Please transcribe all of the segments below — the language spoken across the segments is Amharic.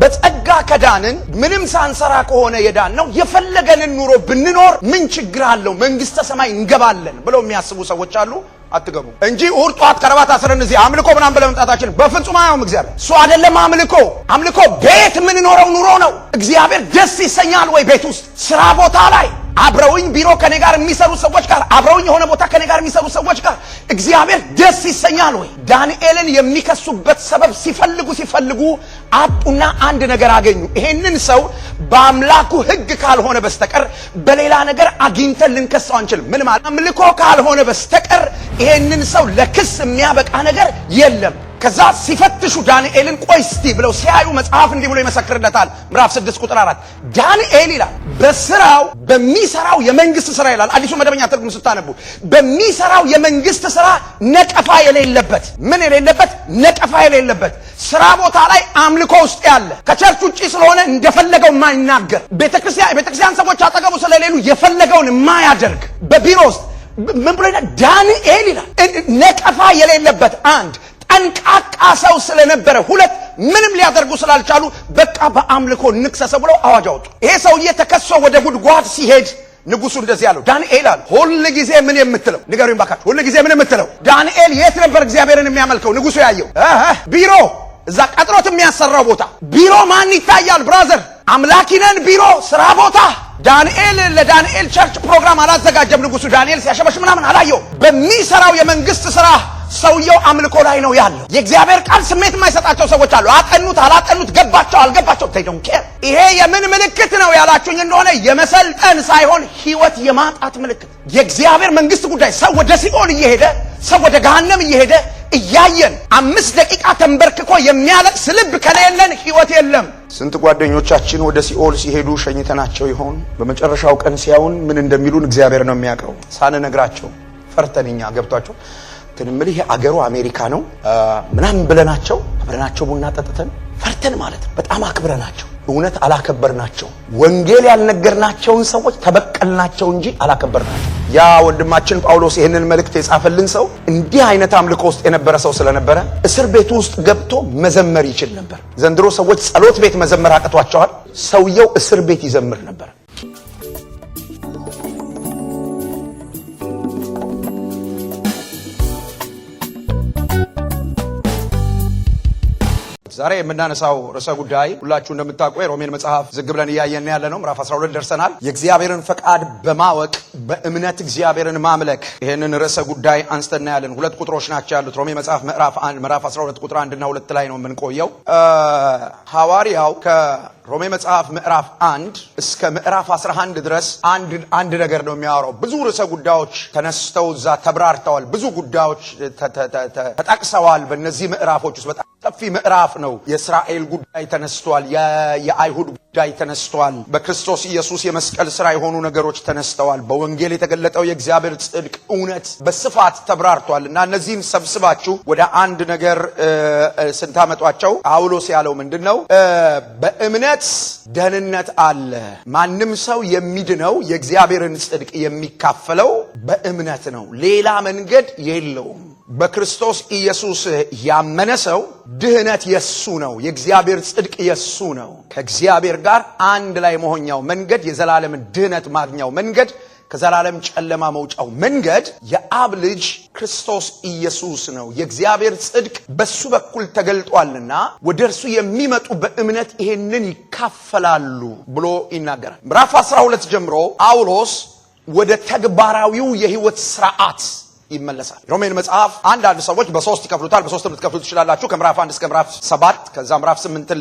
በጸጋ ከዳንን ምንም ሳንሰራ ከሆነ የዳን ነው የፈለገንን ኑሮ ብንኖር ምን ችግር አለው መንግስተ ሰማይ እንገባለን ብለው የሚያስቡ ሰዎች አሉ። አትገቡ እንጂ እሑድ ጧት ከረባት አስረን እዚህ አምልኮ ምናምን ብለን መምጣታችን በፍጹም አይሆንም። እግዚአብሔር እሱ አይደለም አምልኮ ቤት የምንኖረው ኑሮ ነው። እግዚአብሔር ደስ ይሰኛል ወይ ቤት ውስጥ ስራ ቦታ ላይ አብረውኝ ቢሮ ከኔ ጋር የሚሰሩ ሰዎች ጋር አብረውኝ የሆነ ቦታ ከኔ ጋር የሚሰሩ ሰዎች ጋር እግዚአብሔር ደስ ይሰኛል ወይ? ዳንኤልን የሚከሱበት ሰበብ ሲፈልጉ አጡና አንድ ነገር አገኙ። ይሄንን ሰው በአምላኩ ሕግ ካልሆነ በስተቀር በሌላ ነገር አግኝተን ልንከሰው አንችልም። ምን ማለት አምልኮ ካልሆነ በስተቀር ይሄንን ሰው ለክስ የሚያበቃ ነገር የለም። ከዛ ሲፈትሹ ዳንኤልን ቆይ እስቲ ብለው ሲያዩ መጽሐፍ እንዲህ ብሎ ይመሰክርለታል። ምዕራፍ 6 ቁጥር 4 ዳንኤል ይላል በስራው በሚሰራው የመንግስት ስራ ይላል። አዲሱ መደበኛ ትርጉም ስታነቡ በሚሰራው የመንግስት ስራ ነቀፋ የሌለበት ምን የሌለበት ነቀፋ የሌለበት ስራ ቦታ ላይ አምልኮ ውስጥ ያለ ከቸርች ውጪ ስለሆነ እንደፈለገው የማይናገር ቤተክርስቲያን ሰዎች አጠገቡ ስለሌሉ የፈለገውን የማያደርግ በቢሮ ውስጥ ምን ብሎ ዳንኤል ይላል ነቀፋ የሌለበት አንድ ጠንቃቃ ሰው ስለነበረ ሁለት ምንም ሊያደርጉ ስላልቻሉ በቃ በአምልኮ ንክሰሰ ብለው አዋጅ አወጡ። ይሄ ሰውዬ ተከሶ ወደ ጉድጓድ ሲሄድ ንጉሱ እንደዚህ ያለው ዳንኤል አለ ሁሉ ጊዜ ምን የምትለው ንገሩኝ ባካችሁ፣ ሁሉ ጊዜ ምን የምትለው? ዳንኤል የት ነበር እግዚአብሔርን የሚያመልከው? ንጉሱ ያየው ቢሮ፣ እዛ ቀጥሮት የሚያሰራው ቦታ ቢሮ ማን ይታያል? ብራዘር አምላኪነን ቢሮ ስራ ቦታ ዳንኤል ለዳንኤል ቸርች ፕሮግራም አላዘጋጀም። ንጉሱ ዳንኤል ሲያሸበሽ ምናምን አላየው። በሚሰራው የመንግስት ስራ ሰውየው አምልኮ ላይ ነው ያለው። የእግዚአብሔር ቃል ስሜት የማይሰጣቸው ሰዎች አሉ። አጠኑት አላጠኑት፣ ገባቸው አልገባቸው they don't care። ይሄ የምን ምልክት ነው ያላችሁኝ እንደሆነ የመሰልጠን ሳይሆን ህይወት የማጣት ምልክት። የእግዚአብሔር መንግስት ጉዳይ ሰው ወደ ሲኦል እየሄደ ሰው ወደ ገሃነም እየሄደ እያየን 5 ደቂቃ ተንበርክኮ የሚያለቅስ ልብ ከሌለን ህይወት የለም። ስንት ጓደኞቻችን ወደ ሲኦል ሲሄዱ ሸኝተናቸው ይሆን? በመጨረሻው ቀን ሲያዩን ምን እንደሚሉን እግዚአብሔር ነው የሚያውቀው። ሳንነግራቸው ፈርተንኛ ገብቷቸው ትንምልህ አገሩ አሜሪካ ነው ምናምን ብለናቸው አብረናቸው ቡና ጠጥተን ፈርተን ማለት ነው። በጣም አክብረናቸው እውነት አላከበርናቸው። ወንጌል ያልነገርናቸውን ሰዎች ተበቀልናቸው እንጂ አላከበርናቸው። ያ ወንድማችን ጳውሎስ ይሄንን መልእክት የጻፈልን ሰው እንዲህ አይነት አምልኮ ውስጥ የነበረ ሰው ስለነበረ እስር ቤት ውስጥ ገብቶ መዘመር ይችል ነበር። ዘንድሮ ሰዎች ጸሎት ቤት መዘመር አቅቷቸዋል። ሰውየው እስር ቤት ይዘምር ነበር። ዛሬ የምናነሳው ርዕሰ ጉዳይ ሁላችሁ እንደምታውቁ የሮሜን መጽሐፍ ዝግ ብለን እያየን ያለ ነው። ምዕራፍ 12 ደርሰናል። የእግዚአብሔርን ፈቃድ በማወቅ በእምነት እግዚአብሔርን ማምለክ። ይሄንን ርዕሰ ጉዳይ አንስተን ያለን ሁለት ቁጥሮች ናቸው ያሉት። ሮሜ መጽሐፍ ምዕራፍ 1 ምዕራፍ 12 ቁጥር 1 እና 2 ላይ ነው የምንቆየው። ሐዋርያው ከሮሜ መጽሐፍ ምዕራፍ 1 እስከ ምዕራፍ 11 ድረስ አንድ ነገር ነው የሚያወራው። ብዙ ርዕሰ ጉዳዮች ተነስተው እዛ ተብራርተዋል። ብዙ ጉዳዮች ተጠቅሰዋል። በእነዚህ ምዕራፎች ውስጥ በጣም ሰፊ ምዕራፍ ነው። የእስራኤል ጉዳይ ተነስቷል። የአይሁድ ጉዳይ ተነስቷል። በክርስቶስ ኢየሱስ የመስቀል ሥራ የሆኑ ነገሮች ተነስተዋል። በወንጌል የተገለጠው የእግዚአብሔር ጽድቅ እውነት በስፋት ተብራርቷል። እና እነዚህን ሰብስባችሁ ወደ አንድ ነገር ስንታመጧቸው ጳውሎስ ያለው ምንድነው? በእምነት ደህንነት አለ። ማንም ሰው የሚድነው የእግዚአብሔርን ጽድቅ የሚካፈለው በእምነት ነው። ሌላ መንገድ የለውም። በክርስቶስ ኢየሱስ ያመነ ሰው ድህነት የሱ ነው። የእግዚአብሔር ጽድቅ የሱ ነው። ከእግዚአብሔር ጋር አንድ ላይ መሆኛው መንገድ፣ የዘላለም ድህነት ማግኛው መንገድ፣ ከዘላለም ጨለማ መውጫው መንገድ የአብ ልጅ ክርስቶስ ኢየሱስ ነው። የእግዚአብሔር ጽድቅ በሱ በኩል ተገልጧልና ወደ እርሱ የሚመጡ በእምነት ይሄንን ይካፈላሉ ብሎ ይናገራል። ምዕራፍ 12 ጀምሮ ጳውሎስ ወደ ተግባራዊው የህይወት ስርዓት ይመለሳል። ሮሜን መጽሐፍ አንዳንድ ሰዎች በሶስት ይከፍሉታል። በሶስትም ልትከፍሉት ትችላላችሁ። ከምዕራፍ 1 እስከ ምዕራፍ 7፣ ከዛ ምዕራፍ 8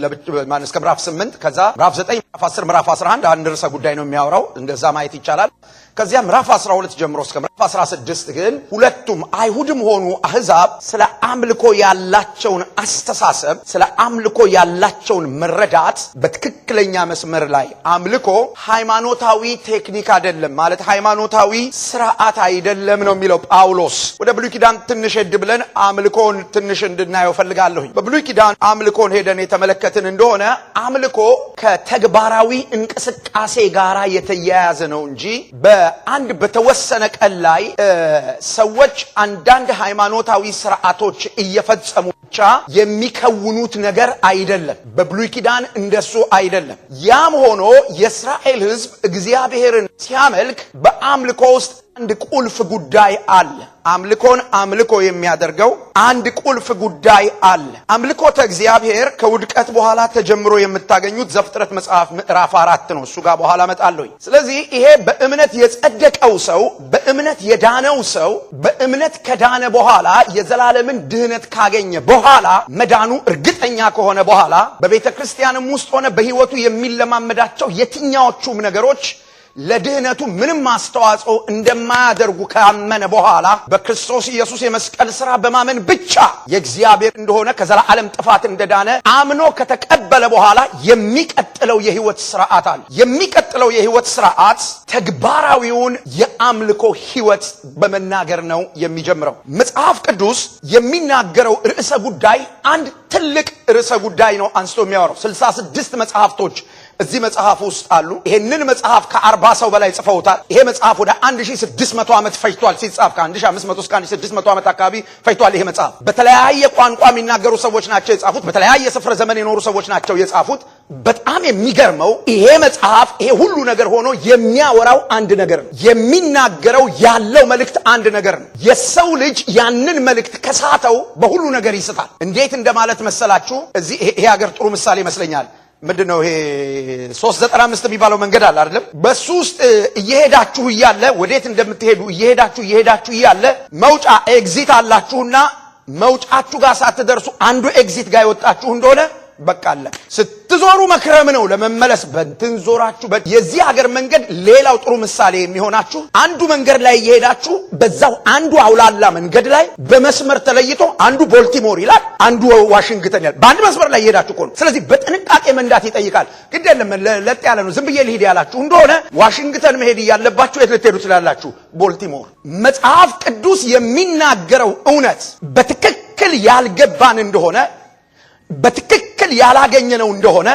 እስከ ምዕራፍ 8፣ ከዛ ምዕራፍ 9፣ ምዕራፍ 10፣ ምዕራፍ 11 አንድ ርዕሰ ጉዳይ ነው የሚያወራው። እንደዛ ማየት ይቻላል። ከዚያ ምዕራፍ 12 ጀምሮ እስከ ምዕራፍ 16 ግን ሁለቱም አይሁድም ሆኑ አህዛብ ስለ አምልኮ ያላቸውን አስተሳሰብ፣ ስለ አምልኮ ያላቸውን መረዳት በትክክለኛ መስመር ላይ አምልኮ ሃይማኖታዊ ቴክኒክ አይደለም ማለት ሃይማኖታዊ ስርዓት አይደለም ነው የሚለው ጳውሎስ። ወደ ብሉይ ኪዳን ትንሽ ሄድ ብለን አምልኮን ትንሽ እንድናየው ፈልጋለሁ። በብሉይ ኪዳን አምልኮን ሄደን የተመለከትን እንደሆነ አምልኮ ከተግባራዊ እንቅስቃሴ ጋራ የተያያዘ ነው እንጂ አንድ በተወሰነ ቀን ላይ ሰዎች አንዳንድ ሃይማኖታዊ ስርዓቶች እየፈጸሙ ብቻ የሚከውኑት ነገር አይደለም። በብሉይ ኪዳን እንደሱ አይደለም። ያም ሆኖ የእስራኤል ሕዝብ እግዚአብሔርን ሲያመልክ በአምልኮ ውስጥ አንድ ቁልፍ ጉዳይ አለ። አምልኮን አምልኮ የሚያደርገው አንድ ቁልፍ ጉዳይ አለ። አምልኮተ እግዚአብሔር ከውድቀት በኋላ ተጀምሮ የምታገኙት ዘፍጥረት መጽሐፍ ምዕራፍ 4 ነው። እሱ ጋር በኋላ መጣለሁ። ስለዚህ ይሄ በእምነት የጸደቀው ሰው፣ በእምነት የዳነው ሰው በእምነት ከዳነ በኋላ የዘላለምን ድህነት ካገኘ በኋላ መዳኑ እርግጠኛ ከሆነ በኋላ በቤተ ክርስቲያንም ውስጥ ሆነ በህይወቱ የሚለማመዳቸው የትኛዎቹም ነገሮች ለድህነቱ ምንም አስተዋጽኦ እንደማያደርጉ ካመነ በኋላ በክርስቶስ ኢየሱስ የመስቀል ሥራ በማመን ብቻ የእግዚአብሔር እንደሆነ ከዘላለም ጥፋት እንደዳነ አምኖ ከተቀበለ በኋላ የሚቀጥለው የህይወት ሥርዓት አለ። የሚቀጥለው የህይወት ሥርዓት ተግባራዊውን የአምልኮ ህይወት በመናገር ነው የሚጀምረው። መጽሐፍ ቅዱስ የሚናገረው ርዕሰ ጉዳይ አንድ ትልቅ ርዕሰ ጉዳይ ነው አንስቶ የሚያወራው። 66 መጽሐፍቶች እዚህ መጽሐፍ ውስጥ አሉ። ይሄንን መጽሐፍ ከ40 ሰው በላይ ጽፈውታል። ይሄ መጽሐፍ ወደ 1600 ዓመት ፈጅቷል ሲጻፍ። ከ1500 እስከ 1600 ዓመት አካባቢ ፈጅቷል። ይሄ መጽሐፍ በተለያየ ቋንቋ የሚናገሩ ሰዎች ናቸው የጻፉት። በተለያየ ስፍራ ዘመን የኖሩ ሰዎች ናቸው የጻፉት። በጣም የሚገርመው ይሄ መጽሐፍ ይሄ ሁሉ ነገር ሆኖ የሚያወራው አንድ ነገር ነው። የሚናገረው ያለው መልእክት አንድ ነገር ነው። የሰው ልጅ ያንን መልእክት ከሳተው በሁሉ ነገር ይስታል። እንዴት እንደማለት መሰላችሁ? እዚህ ይሄ ሀገር ጥሩ ምሳሌ ይመስለኛል። ምንድነው ይሄ 395 የሚባለው መንገድ አለ አይደለም? በሱ ውስጥ እየሄዳችሁ እያለ ወዴት እንደምትሄዱ እየሄዳችሁ እያለ መውጫ ኤግዚት አላችሁና መውጫችሁ ጋር ሳትደርሱ አንዱ ኤግዚት ጋር ይወጣችሁ እንደሆነ በቃ አለ። ስትዞሩ መክረም ነው ለመመለስ በእንትን ዞራችሁ። የዚህ ሀገር መንገድ ሌላው ጥሩ ምሳሌ የሚሆናችሁ አንዱ መንገድ ላይ እየሄዳችሁ በዛው አንዱ አውላላ መንገድ ላይ በመስመር ተለይቶ አንዱ ቦልቲሞር ይላል፣ አንዱ ዋሽንግተን ይላል። በአንድ መስመር ላይ እየሄዳችሁ እኮ ነው። ስለዚህ በጥንቃቄ መንዳት ይጠይቃል። ግድ የለም ለጥ ያለ ነው ዝም ብዬ ልሂድ ያላችሁ እንደሆነ ዋሽንግተን መሄድ እያለባችሁ የት ልትሄዱ ትችላላችሁ? ቦልቲሞር። መጽሐፍ ቅዱስ የሚናገረው እውነት በትክክል ያልገባን እንደሆነ በትክክል ያላገኘነው እንደሆነ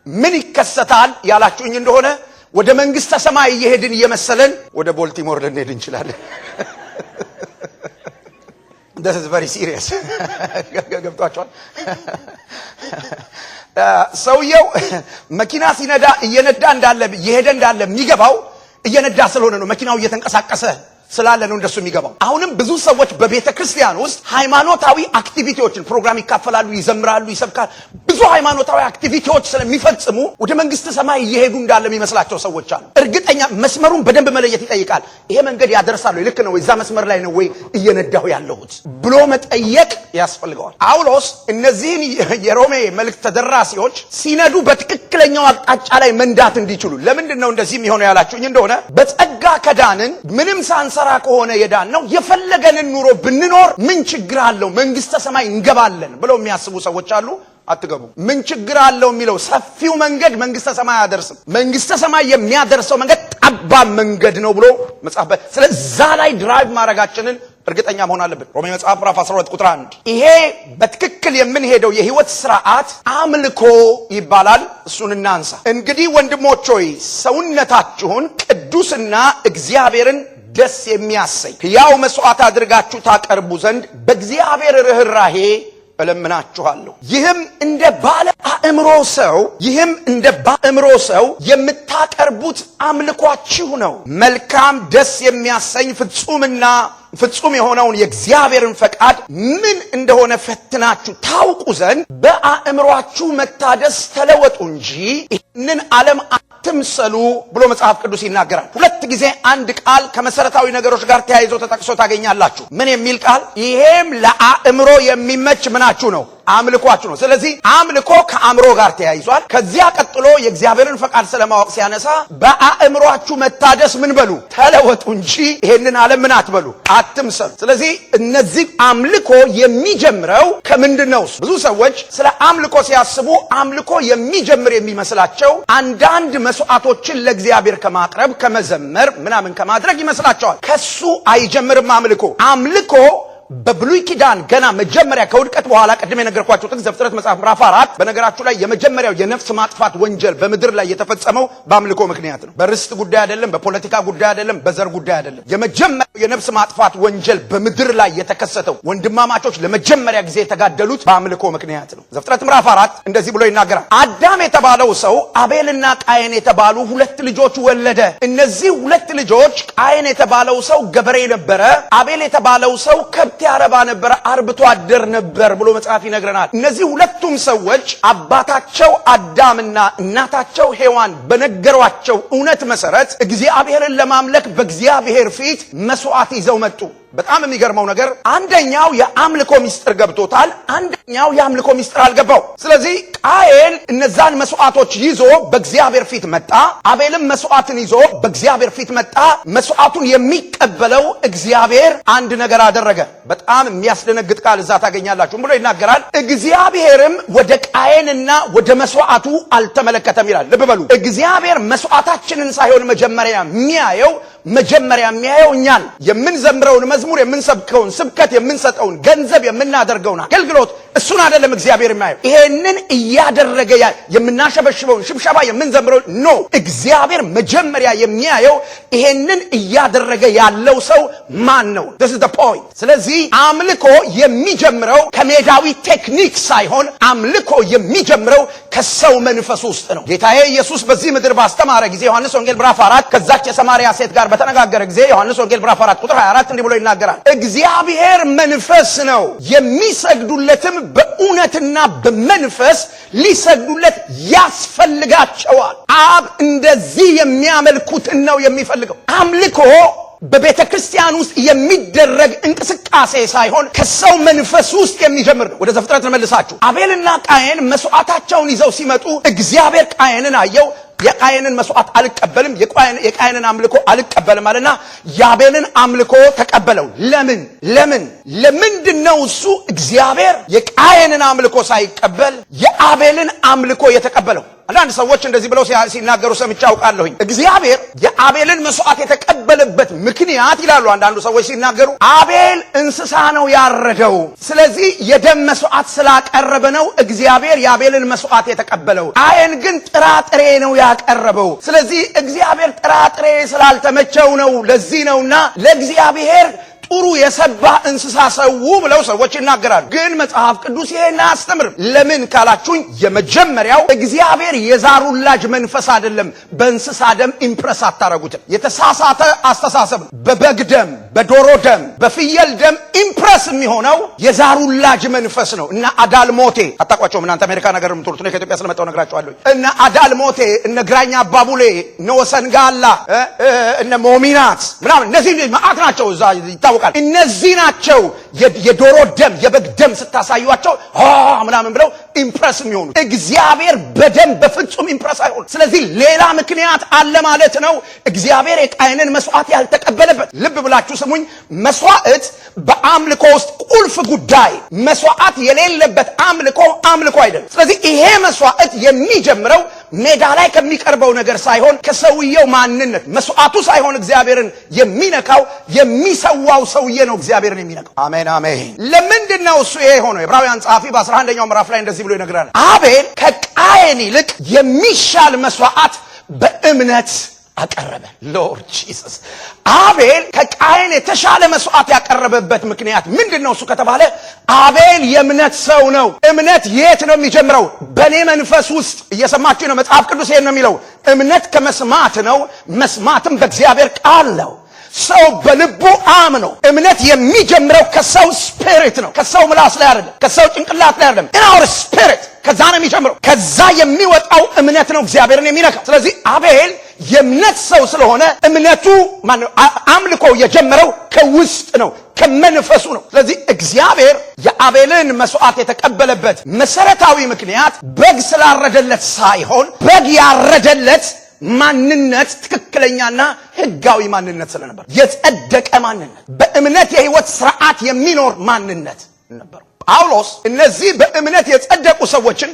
ምን ይከሰታል ያላችሁኝ እንደሆነ ወደ መንግስተ ሰማይ እየሄድን እየመሰለን ወደ ቦልቲሞር ልንሄድ እንችላለን። This is very serious. ገብቷችኋል? ሰውየው መኪና ሲነዳ እየነዳ እንዳለ እየሄደ እንዳለ የሚገባው እየነዳ ስለሆነ ነው። መኪናው እየተንቀሳቀሰ ስላለ ነው እንደሱ የሚገባው። አሁንም ብዙ ሰዎች በቤተ ክርስቲያን ውስጥ ሃይማኖታዊ አክቲቪቲዎችን ፕሮግራም ይካፈላሉ፣ ይዘምራሉ፣ ይሰብካሉ። ብዙ ሃይማኖታዊ አክቲቪቲዎች ስለሚፈጽሙ ወደ መንግስተ ሰማይ እየሄዱ እንዳለ የሚመስላቸው ሰዎች አሉ። እርግጠኛ መስመሩን በደንብ መለየት ይጠይቃል። ይሄ መንገድ ያደርሳል ወይ? ልክ ነው ወይ? እዛ መስመር ላይ ነው ወይ እየነዳሁ ያለሁት ብሎ መጠየቅ ያስፈልገዋል። ጳውሎስ እነዚህን የሮሜ መልእክት ተደራሲዎች ሲነዱ በትክክለኛው አቅጣጫ ላይ መንዳት እንዲችሉ ለምንድን ነው እንደዚህ የሚሆነው ያላችሁኝ እንደሆነ በጸጋ ከዳንን ምንም ሳንሰራ ከሆነ የዳን ነው የፈለገንን ኑሮ ብንኖር ምን ችግር አለው መንግስተ ሰማይ እንገባለን ብለው የሚያስቡ ሰዎች አሉ። አትገቡ። ምን ችግር አለው የሚለው ሰፊው መንገድ መንግስተ ሰማይ አያደርስም። መንግስተ ሰማይ የሚያደርሰው መንገድ ጠባብ መንገድ ነው ብሎ መጽሐፍ። ስለዛ ላይ ድራይቭ ማድረጋችንን እርግጠኛ መሆን አለብን። ሮሜ መጽሐፍ ምዕራፍ 12 ቁጥር 1 ይሄ በትክክል የምንሄደው የህይወት ስርዓት አምልኮ ይባላል። እሱን እናንሳ። እንግዲህ ወንድሞች ሆይ ሰውነታችሁን ቅዱስና እግዚአብሔርን ደስ የሚያሰኝ ሕያው መስዋዕት አድርጋችሁ ታቀርቡ ዘንድ በእግዚአብሔር ርኅራኄ እለምናችኋለሁ። ይህም እንደ ባለ አእምሮ ሰው የምታቀርቡት አምልኳችሁ ነው። መልካም ደስ የሚያሰኝ ፍጹም የሆነውን የእግዚአብሔርን ፈቃድ ምን እንደሆነ ፈትናችሁ ታውቁ ዘንድ በአእምሮአችሁ መታደስ ተለወጡ እንጂ ይህንን ዓለም አትምሰሉ ብሎ መጽሐፍ ቅዱስ ይናገራል። ሁለት ጊዜ አንድ ቃል ከመሰረታዊ ነገሮች ጋር ተያይዞ ተጠቅሶ ታገኛላችሁ። ምን የሚል ቃል? ይሄም ለአእምሮ የሚመች ምናችሁ ነው? አምልኳችሁ ነው። ስለዚህ አምልኮ ከአእምሮ ጋር ተያይዟል። ከዚያ ቀጥሎ የእግዚአብሔርን ፈቃድ ስለማወቅ ሲያነሳ በአእምሮአችሁ መታደስ ምን በሉ? ተለወጡ እንጂ ይሄንን ዓለም ምን አትበሉ? አትምሰሉ። ስለዚህ እነዚህ አምልኮ የሚጀምረው ከምንድነው? ብዙ ሰዎች ስለ አምልኮ ሲያስቡ አምልኮ የሚጀምር የሚመስላቸው አንዳንድ መስዋዕቶችን ለእግዚአብሔር ከማቅረብ ከመዘመር ምናምን ከማድረግ ይመስላቸዋል። ከሱ አይጀምርም። አምልኮ በብሉይ ኪዳን ገና መጀመሪያ ከውድቀት በኋላ ቀድሜ የነገርኳችሁ ጥቅስ ዘፍጥረት መጽሐፍ ምዕራፍ 4 በነገራችሁ ላይ የመጀመሪያው የነፍስ ማጥፋት ወንጀል በምድር ላይ የተፈጸመው በአምልኮ ምክንያት ነው። በርስት ጉዳይ አይደለም፣ በፖለቲካ ጉዳይ አይደለም፣ በዘር ጉዳይ አይደለም። የመጀመሪያው የነፍስ ማጥፋት ወንጀል በምድር ላይ የተከሰተው ወንድማማቾች ለመጀመሪያ ጊዜ የተጋደሉት በአምልኮ ምክንያት ነው። ዘፍጥረት ምዕራፍ 4 እንደዚህ ብሎ ይናገራል። አዳም የተባለው ሰው አቤልና ቃየን የተባሉ ሁለት ልጆች ወለደ። እነዚህ ሁለት ልጆች ቃየን የተባለው ሰው ገበሬ ነበረ፣ አቤል የተባለው ሰው ከብት ያረባ ነበረ፣ አርብቶ አደር ነበር ብሎ መጽሐፍ ይነግረናል። እነዚህ ሁለቱም ሰዎች አባታቸው አዳምና እናታቸው ሔዋን በነገሯቸው እውነት መሰረት እግዚአብሔርን ለማምለክ በእግዚአብሔር ፊት መስዋዕት ይዘው መጡ። በጣም የሚገርመው ነገር አንደኛው የአምልኮ ሚስጥር ገብቶታል፣ አንደኛው የአምልኮ ሚስጥር አልገባው። ስለዚህ ቃየን እነዛን መስዋዕቶች ይዞ በእግዚአብሔር ፊት መጣ፣ አቤልም መስዋዕትን ይዞ በእግዚአብሔር ፊት መጣ። መስዋዕቱን የሚቀበለው እግዚአብሔር አንድ ነገር አደረገ። በጣም የሚያስደነግጥ ቃል እዛ ታገኛላችሁ ብሎ ይናገራል። እግዚአብሔርም ወደ ቃየንና ወደ መስዋዕቱ አልተመለከተም ይላል። ልብ በሉ፣ እግዚአብሔር መስዋዕታችንን ሳይሆን መጀመሪያ የሚያየው እኛን የምንዘምረውን መዝሙር፣ የምንሰብከውን ስብከት፣ የምንሰጠውን ገንዘብ፣ የምናደርገውን አገልግሎት እሱን አይደለም እግዚአብሔር የሚያየው። ይሄንን እያደረገ የምናሸበሽበውን ሽብሸባ፣ የምንዘምረውን ኖ፣ እግዚአብሔር መጀመሪያ የሚያየው ይሄንን እያደረገ ያለው ሰው ማን ነው? this is the point። ስለዚህ አምልኮ የሚጀምረው ከሜዳዊ ቴክኒክ ሳይሆን አምልኮ የሚጀምረው ከሰው መንፈስ ውስጥ ነው። ጌታዬ ኢየሱስ በዚህ ምድር ባስተማረ ጊዜ ዮሐንስ ወንጌል ምዕራፍ 4 ከዛች የሰማርያ ሴት ጋር በተነጋገረ ጊዜ ዮሐንስ ወንጌል ምዕራፍ 4 ቁጥር 24 እንዲህ ብሎ ይናገራል። እግዚአብሔር መንፈስ ነው፣ የሚሰግዱለትም በእውነትና በመንፈስ ሊሰግዱለት ያስፈልጋቸዋል። አብ እንደዚህ የሚያመልኩትን ነው የሚፈልገው። አምልኮ በቤተ ክርስቲያን ውስጥ የሚደረግ እንቅስቃሴ ሳይሆን ከሰው መንፈስ ውስጥ የሚጀምር ነው። ወደ ዘፍጥረት ተመልሳችሁ አቤልና ቃየን መስዋዕታቸውን ይዘው ሲመጡ እግዚአብሔር ቃየንን አየው። የቃየንን መስዋዕት አልቀበልም፣ የቃየንን አምልኮ አልቀበልም አለና የአቤልን አምልኮ ተቀበለው። ለምንድነው እሱ እግዚአብሔር የቃየንን አምልኮ ሳይቀበል የአቤልን አምልኮ የተቀበለው? አንዳንድ ሰዎች እንደዚህ ብለው ሲናገሩ ሰምቼ አውቃለሁኝ። እግዚአብሔር የአቤልን መስዋዕት የተቀበለበት ምክንያት ይላሉ አንዳንዱ ሰዎች ሲናገሩ፣ አቤል እንስሳ ነው ያረደው፣ ስለዚህ የደም መስዋዕት ስላቀረበ ነው እግዚአብሔር የአቤልን መስዋዕት የተቀበለው። ቃየን ግን ጥራጥሬ ነው ያቀረበው፣ ስለዚህ እግዚአብሔር ጥራጥሬ ስላልተመቸው ነው። ለዚህ ነውና ለእግዚአብሔር ጥሩ የሰባ እንስሳ ሰው ብለው ሰዎች ይናገራሉ። ግን መጽሐፍ ቅዱስ ይሄን አያስተምርም። ለምን ካላችሁኝ የመጀመሪያው እግዚአብሔር የዛር ውላጅ መንፈስ አይደለም። በእንስሳ ደም ኢምፕረስ አታረጉትም። የተሳሳተ አስተሳሰብ። በበግ ደም፣ በዶሮ ደም፣ በፍየል ደም ኢምፕረስ የሚሆነው የዛር ውላጅ መንፈስ ነው። እና አዳልሞቴ አታውቋቸውም እናንተ አሜሪካ ነገር የምትሉት ነው። ከኢትዮጵያ ስለመጣው ነግራችኋለሁ። እና አዳልሞቴ፣ እነ ግራኛ አባቡሌ፣ እነ ወሰንጋላ፣ እነ ሞሚናት ምናምን እነዚህ ማአት ናቸው እዛ ይታወቃል። እነዚህ ናቸው የዶሮ ደም የበግ ደም ስታሳዩአቸው ምናምን ብለው ኢምፕረስ የሚሆኑ። እግዚአብሔር በደም በፍጹም ኢምፕረስ አይሆን። ስለዚህ ሌላ ምክንያት አለ ማለት ነው እግዚአብሔር የቃየንን መስዋዕት ያልተቀበለበት። ልብ ብላችሁ ስሙኝ። መስዋዕት በአምልኮ ውስጥ ቁልፍ ጉዳይ። መስዋዕት የሌለበት አምልኮ አይደለም። ስለዚህ ይሄ መስዋዕት የሚጀምረው ሜዳ ላይ ከሚቀርበው ነገር ሳይሆን ከሰውየው ማንነት። መስዋዕቱ ሳይሆን እግዚአብሔርን የሚነካው የሚሰዋው ሰውዬ ነው እግዚአብሔርን የሚነካው። አሜን አሜን። ለምንድነው እሱ ይሄ ሆነው? ዕብራውያን ጸሐፊ በ11ኛው ምዕራፍ ላይ እንደዚህ ብሎ ይነግራል። አቤል ከቃየን ይልቅ የሚሻል መስዋዕት በእምነት አቀረበ። ሎርድ ጂሰስ። አቤል ከቃየን የተሻለ መስዋዕት ያቀረበበት ምክንያት ምንድነው? እሱ ከተባለ አቤል የእምነት ሰው ነው። እምነት የት ነው የሚጀምረው? በኔ መንፈስ ውስጥ። እየሰማችሁ ነው? መጽሐፍ ቅዱስ ይሄን ነው የሚለው። እምነት ከመስማት ነው፣ መስማትም በእግዚአብሔር ቃል ነው። ሰው በልቡ አምኖ። እምነት የሚጀምረው ከሰው ስፒሪት ነው፣ ከሰው ምላስ ላይ አይደለም፣ ከሰው ጭንቅላት ላይ አይደለም። in our spirit ከዛ ነው የሚጀምረው። ከዛ የሚወጣው እምነት ነው እግዚአብሔርን የሚነካው። ስለዚህ አቤል የእምነት ሰው ስለሆነ እምነቱ አምልኮ የጀመረው ከውስጥ ነው፣ ከመንፈሱ ነው። ስለዚህ እግዚአብሔር የአቤልን መስዋዕት የተቀበለበት መሰረታዊ ምክንያት በግ ስላረደለት ሳይሆን በግ ያረደለት ማንነት ትክክለኛና ህጋዊ ማንነት ስለነበር፣ የጸደቀ ማንነት፣ በእምነት የህይወት ስርዓት የሚኖር ማንነት ነበር። ጳውሎስ እነዚህ በእምነት የጸደቁ ሰዎችን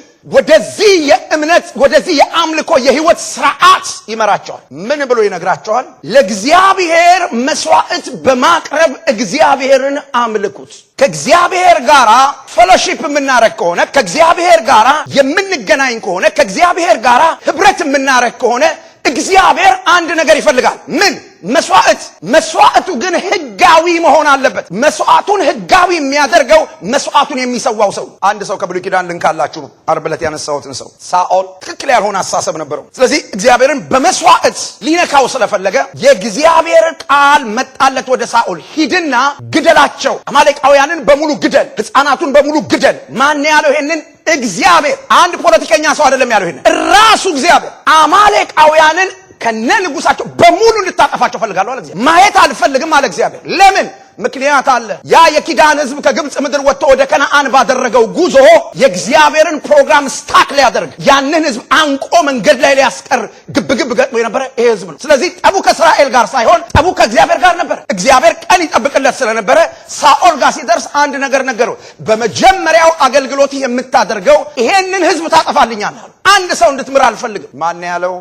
ወደዚህ የአምልኮ የህይወት ስርዓት ይመራቸዋል። ምን ብሎ ይነግራቸዋል? ለእግዚአብሔር መስዋዕት በማቅረብ እግዚአብሔርን አምልኩት። ከእግዚአብሔር ጋር ፌሎሺፕ የምናረግ ከሆነ፣ ከእግዚአብሔር ጋር የምንገናኝ ከሆነ፣ ከእግዚአብሔር ጋር ህብረት የምናረግ ከሆነ እግዚአብሔር አንድ ነገር ይፈልጋል። ምን? መስዋዕት። መስዋዕቱ ግን ህጋዊ መሆን አለበት። መስዋዕቱን ህጋዊ የሚያደርገው መስዋዕቱን የሚሰዋው ሰው። አንድ ሰው ከብሉይ ኪዳን ልንካላችሁ ዓርብ ዕለት ያነሳሁትን ሰው ሳኦል ትክክል ያልሆነ አስተሳሰብ ነበረው። ስለዚህ እግዚአብሔርን በመስዋዕት ሊነካው ስለፈለገ የእግዚአብሔር ቃል መጣለት ወደ ሳኦል፣ ሂድና ግደላቸው፣ አማሌቃውያንን በሙሉ ግደል፣ ህፃናቱን በሙሉ ግደል። ማን ያለው ይሄንን? እግዚአብሔር። አንድ ፖለቲከኛ ሰው አይደለም ያለው ይሄንን፣ ራሱ እግዚአብሔር። አማሌቃውያንን ከነ ንጉሳቸው በሙሉ እንድታጠፋቸው ፈልጋለሁ አለ እግዚአብሔር። ማየት አልፈልግም አለ እግዚአብሔር። ለምን? ምክንያት አለ። ያ የኪዳን ህዝብ ከግብጽ ምድር ወጥቶ ወደ ከነዓን ባደረገው ጉዞ የእግዚአብሔርን ፕሮግራም ስታክ ሊያደርግ ያንን ህዝብ አንቆ መንገድ ላይ ሊያስቀር ግብግብ ገጥሞ የነበረ ይሄ ህዝብ ነው። ስለዚህ ጠቡ ከእስራኤል ጋር ሳይሆን ጠቡ ከእግዚአብሔር ጋር ነበር። እግዚአብሔር ቀን ይጠብቅለት ስለነበረ ሳኦል ጋር ሲደርስ አንድ ነገር ነገረው። በመጀመሪያው አገልግሎት የምታደርገው ይሄንን ህዝብ ታጠፋልኛለህ። አንድ ሰው እንድትምር አልፈልግም። ማን ያለው?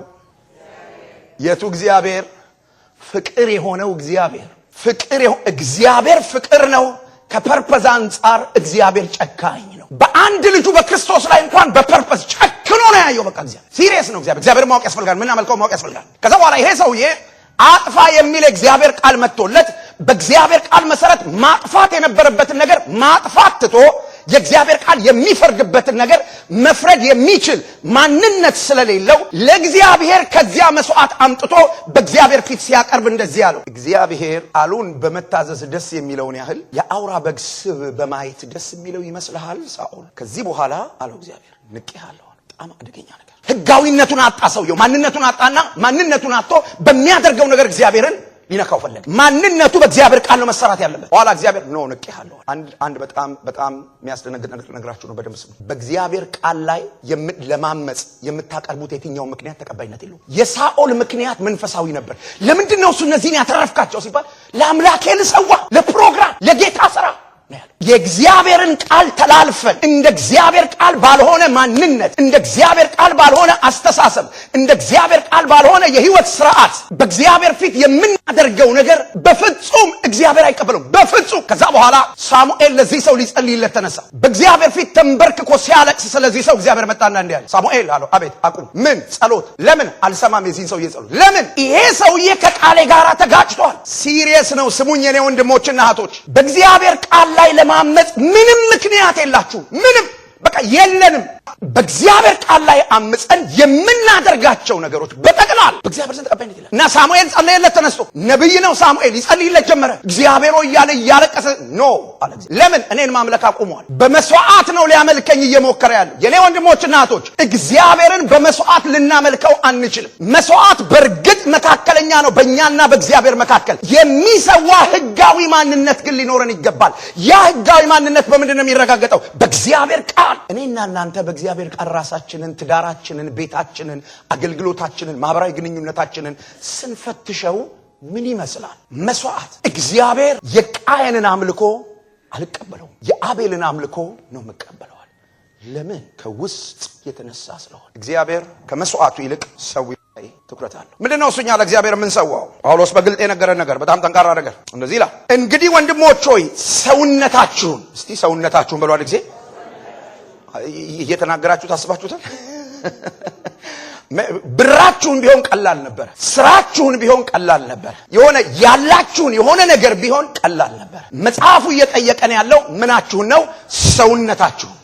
የቱ እግዚአብሔር? ፍቅር የሆነው እግዚአብሔር። እግዚአብሔር ፍቅር ነው። ከፐርፐዝ አንጻር እግዚአብሔር ጨካኝ ነው። በአንድ ልጁ በክርስቶስ ላይ እንኳን በፐርፐዝ ጨክኖ ነው ያየው። በቃ እግዚአብሔር ሲሪየስ ነው። እግዚአብሔር ማወቅ ያስፈልጋል። ምን አመልከው ማወቅ ያስፈልጋል። ከዛ በኋላ ይሄ ሰውዬ አጥፋ የሚል እግዚአብሔር ቃል መጥቶለት በእግዚአብሔር ቃል መሰረት ማጥፋት የነበረበትን ነገር ማጥፋት ትቶ የእግዚአብሔር ቃል የሚፈርድበትን ነገር መፍረድ የሚችል ማንነት ስለሌለው ለእግዚአብሔር ከዚያ መስዋዕት አምጥቶ በእግዚአብሔር ፊት ሲያቀርብ እንደዚህ ያለው፣ እግዚአብሔር ቃሉን በመታዘዝ ደስ የሚለውን ያህል የአውራ በግ ስብ በማየት ደስ የሚለው ይመስልሃል ሳኦል? ከዚህ በኋላ አለው እግዚአብሔር ንቄሃለሁ። በጣም አደገኛ ነገር። ህጋዊነቱን አጣ ሰውየው። ማንነቱን አጣና ማንነቱን አጥቶ በሚያደርገው ነገር እግዚአብሔርን ሊነካው ፈለገ። ማንነቱ በእግዚአብሔር ቃል ነው መሰራት ያለበት። ኋላ እግዚአብሔር ንቄሃለሁ። አንድ በጣም የሚያስደነግጥ ነገር ልነግራችሁ ነው። በደምብ ስሙ። በእግዚአብሔር ቃል ላይ ለማመጽ የምታቀርቡት የትኛው ምክንያት ተቀባይነት የለውም። የሳኦል ምክንያት መንፈሳዊ ነበር። ለምንድን ነው እሱ እነዚህን ያተረፍካቸው ሲባል ለአምላኬ ልሰዋ፣ ለፕሮግራም፣ ለጌታ ስራ። የእግዚአብሔርን ቃል ተላልፈን እንደ እግዚአብሔር ቃል ባልሆነ ማንነት፣ እንደ እግዚአብሔር ቃል ባልሆነ አስተሳሰብ፣ እንደ እግዚአብሔር ቃል ባልሆነ የህይወት ስርዓት በእግዚአብሔር ፊት የምናደርገው ነገር በፍጹም እግዚአብሔር አይቀበለውም። በፍጹም። ከዛ በኋላ ሳሙኤል ለዚህ ሰው ሊጸልይለት ተነሳ። በእግዚአብሔር ፊት ተንበርክኮ ሲያለቅስ ስለዚህ ሰው እግዚአብሔር መጣና እንዲህ አለ፣ ሳሙኤል አለው። አቤት። አቁም። ምን? ጸሎት። ለምን? አልሰማም የዚህን ሰውዬ ጸሎት። ለምን? ይሄ ሰውዬ ከቃሌ ጋር ተጋጭቷል። ሲሪየስ ነው። ስሙኝ የኔ ወንድሞችና እህቶች፣ በእግዚአብሔር ቃል ላይ ለማመጽ ምንም ምክንያት የላችሁ። ምንም በቃ የለንም። በእግዚአብሔር ቃል ላይ አምፀን የምናደርጋቸው ነገሮች በጠቅላላ በእግዚአብሔር ዘንድ ተቀባይነት የለም። እና ሳሙኤል ጸለየለት ተነስቶ፣ ነብይ ነው ሳሙኤል፣ ይጸልይለት ጀመረ። እግዚአብሔር ሆይ እያለ እያለቀሰ ኖ አለ። ለምን? እኔን ማምለክ አቁሟል። በመስዋዕት ነው ሊያመልከኝ እየሞከረ ያለው። የኔ ወንድሞችና እህቶች፣ እግዚአብሔርን በመስዋዕት ልናመልከው አንችልም። መስዋዕት በእርግጥ መካከለኛ ነው በእኛና በእግዚአብሔር መካከል። የሚሰዋ ህጋዊ ማንነት ግን ሊኖረን ይገባል። ያ ህጋዊ ማንነት በምንድን ነው የሚረጋገጠው? በእግዚአብሔር ቃል። እኔና እናንተ በእግዚአብሔር ቃል ራሳችንን፣ ትዳራችንን፣ ቤታችንን፣ አገልግሎታችንን፣ ማህበራዊ ግንኙነታችንን ስንፈትሸው ምን ይመስላል? መስዋዕት። እግዚአብሔር የቃየንን አምልኮ አልቀበለውም፣ የአቤልን አምልኮ ነው መቀበለዋል። ለምን? ከውስጥ የተነሳ ስለሆነ። እግዚአብሔር ከመስዋዕቱ ይልቅ ሰው ላይ ትኩረት አለው። ምንድነው እሱኛ ለእግዚአብሔር የምንሰዋው? ጳውሎስ በግልጥ የነገረን ነገር፣ በጣም ጠንካራ ነገር። እንደዚህ ይላል፣ እንግዲህ ወንድሞች ሆይ ሰውነታችሁን፣ እስቲ ሰውነታችሁን በሏል ጊዜ እየተናገራችሁ ታስባችሁታል። ብራችሁን ቢሆን ቀላል ነበር፣ ስራችሁን ቢሆን ቀላል ነበር፣ የሆነ ያላችሁን የሆነ ነገር ቢሆን ቀላል ነበር። መጽሐፉ እየጠየቀን ያለው ምናችሁን ነው? ሰውነታችሁን።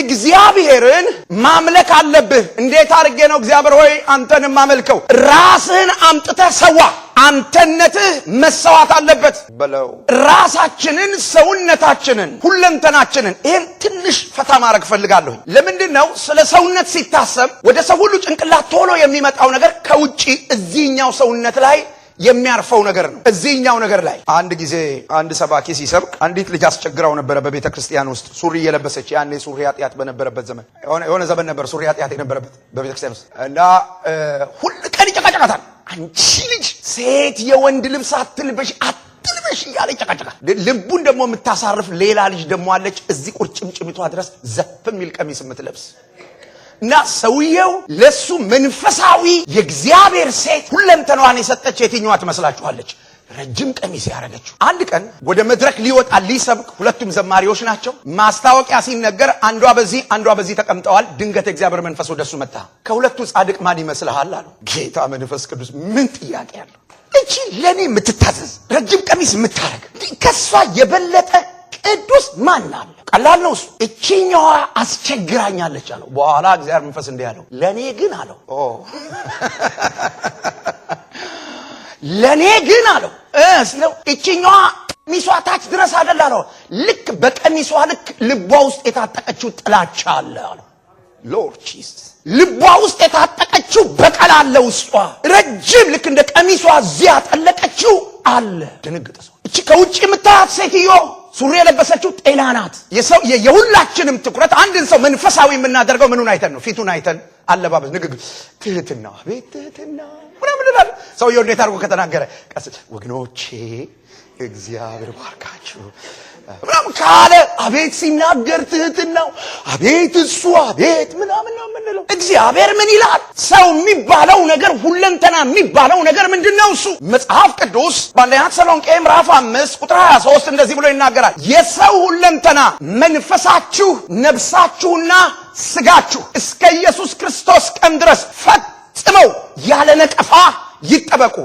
እግዚአብሔርን ማምለክ አለብህ። እንዴት አድርጌ ነው እግዚአብሔር ሆይ አንተን ማመልከው? ራስህን አምጥተህ ሰዋ። አንተነትህ መሰዋት አለበት በለው። ራሳችንን፣ ሰውነታችንን፣ ሁለንተናችንን። ይሄን ትንሽ ፈታ ማድረግ ፈልጋለሁ። ለምንድን ነው ስለ ሰውነት ሲታሰብ ወደ ሰው ሁሉ ጭንቅላት ቶሎ የሚመጣው ነገር ከውጪ እዚህኛው ሰውነት ላይ የሚያርፈው ነገር ነው። እዚህኛው ነገር ላይ አንድ ጊዜ አንድ ሰባኪ ሲሰብክ አንዲት ልጅ አስቸግራው ነበረ በቤተ ክርስቲያን ውስጥ ሱሪ እየለበሰች። ያኔ ሱሪ ኃጢአት በነበረበት ዘመን የሆነ ዘመን ነበር ሱሪ ኃጢአት የነበረበት በቤተ ክርስቲያን ውስጥ እና ሁሉ ቀን ይጨቃጨቃታል። አንቺ ልጅ ሴት የወንድ ልብስ አትልበሽ ነሽ እያለ ይጨቃጨቃል። ልቡን ደግሞ የምታሳርፍ ሌላ ልጅ ደግሞ አለች እዚህ ቁርጭምጭሚቷ ድረስ ዘፍ የሚል ቀሚስ የምትለብስ እና ሰውየው ለሱ መንፈሳዊ የእግዚአብሔር ሴት ሁለንተናዋን የሰጠች የትኛዋ ትመስላችኋለች? ረጅም ቀሚስ ያረገችው። አንድ ቀን ወደ መድረክ ሊወጣ ሊሰብክ ሁለቱም ዘማሪዎች ናቸው። ማስታወቂያ ሲነገር አንዷ በዚህ ተቀምጠዋል። ድንገት እግዚአብሔር መንፈስ ወደሱ መጣ። ከሁለቱ ጻድቅ ማን ይመስልሃል አለው። ጌታ መንፈስ ቅዱስ ምን ጥያቄ አለው? እቺ ለኔ የምትታዘዝ ረጅም ቀሚስ የምታረግ ከሷ የበለጠ ቅዱስ ማን አለ? ቀላል ነው እሱ። እቺኛዋ አስቸግራኛለች አለው። በኋላ እግዚአብሔር መንፈስ እንዲህ አለው፣ ለኔ ግን አለው ለኔ ግን አለው ስለው እቺኛዋ ቀሚሷ ታች ድረስ አይደል አለው። ልክ በቀሚሷ ልክ ልቧ ውስጥ የታጠቀችው ጥላቻ አለ አለው። ሎርድ ጂሰስ ልቧ ውስጥ የታጠቀችው በቀል አለ ውስጧ። ረጅም ልክ እንደ ቀሚሷ እዚያ ያጠለቀችው አለ። ደነገጠ ሰው። እቺ ከውጪ የምታያት ሴትዮ ሱሪ የለበሰችው ጤና ናት። የሁላችንም ትኩረት አንድን ሰው መንፈሳዊ የምናደርገው ምኑን አይተን ነው? ፊቱን አይተን፣ አለባበስ፣ ንግግር፣ ትህትና። ቤት ትህትና ምናምን ይላል ሰውየው። እንዴት አድርጎ ከተናገረ ቀስ ወግኖቼ እግዚአብሔር ባርካችሁ ምናምን ካለ አቤት ሲናገር ትህትናው አቤት እሱ አቤት ምናምን ነው የምንለው። እግዚአብሔር ምን ይላል? ሰው የሚባለው ነገር ሁለንተና የሚባለው ነገር ምንድነው? እሱ መጽሐፍ ቅዱስ በአንደኛ ተሰሎንቄ ምዕራፍ 5 ቁጥር 23 እንደዚህ ብሎ ይናገራል። የሰው ሁለንተና መንፈሳችሁ፣ ነፍሳችሁና ስጋችሁ እስከ ኢየሱስ ክርስቶስ ቀን ድረስ ፈጽመው ያለ ነቀፋ ይጠበቁ።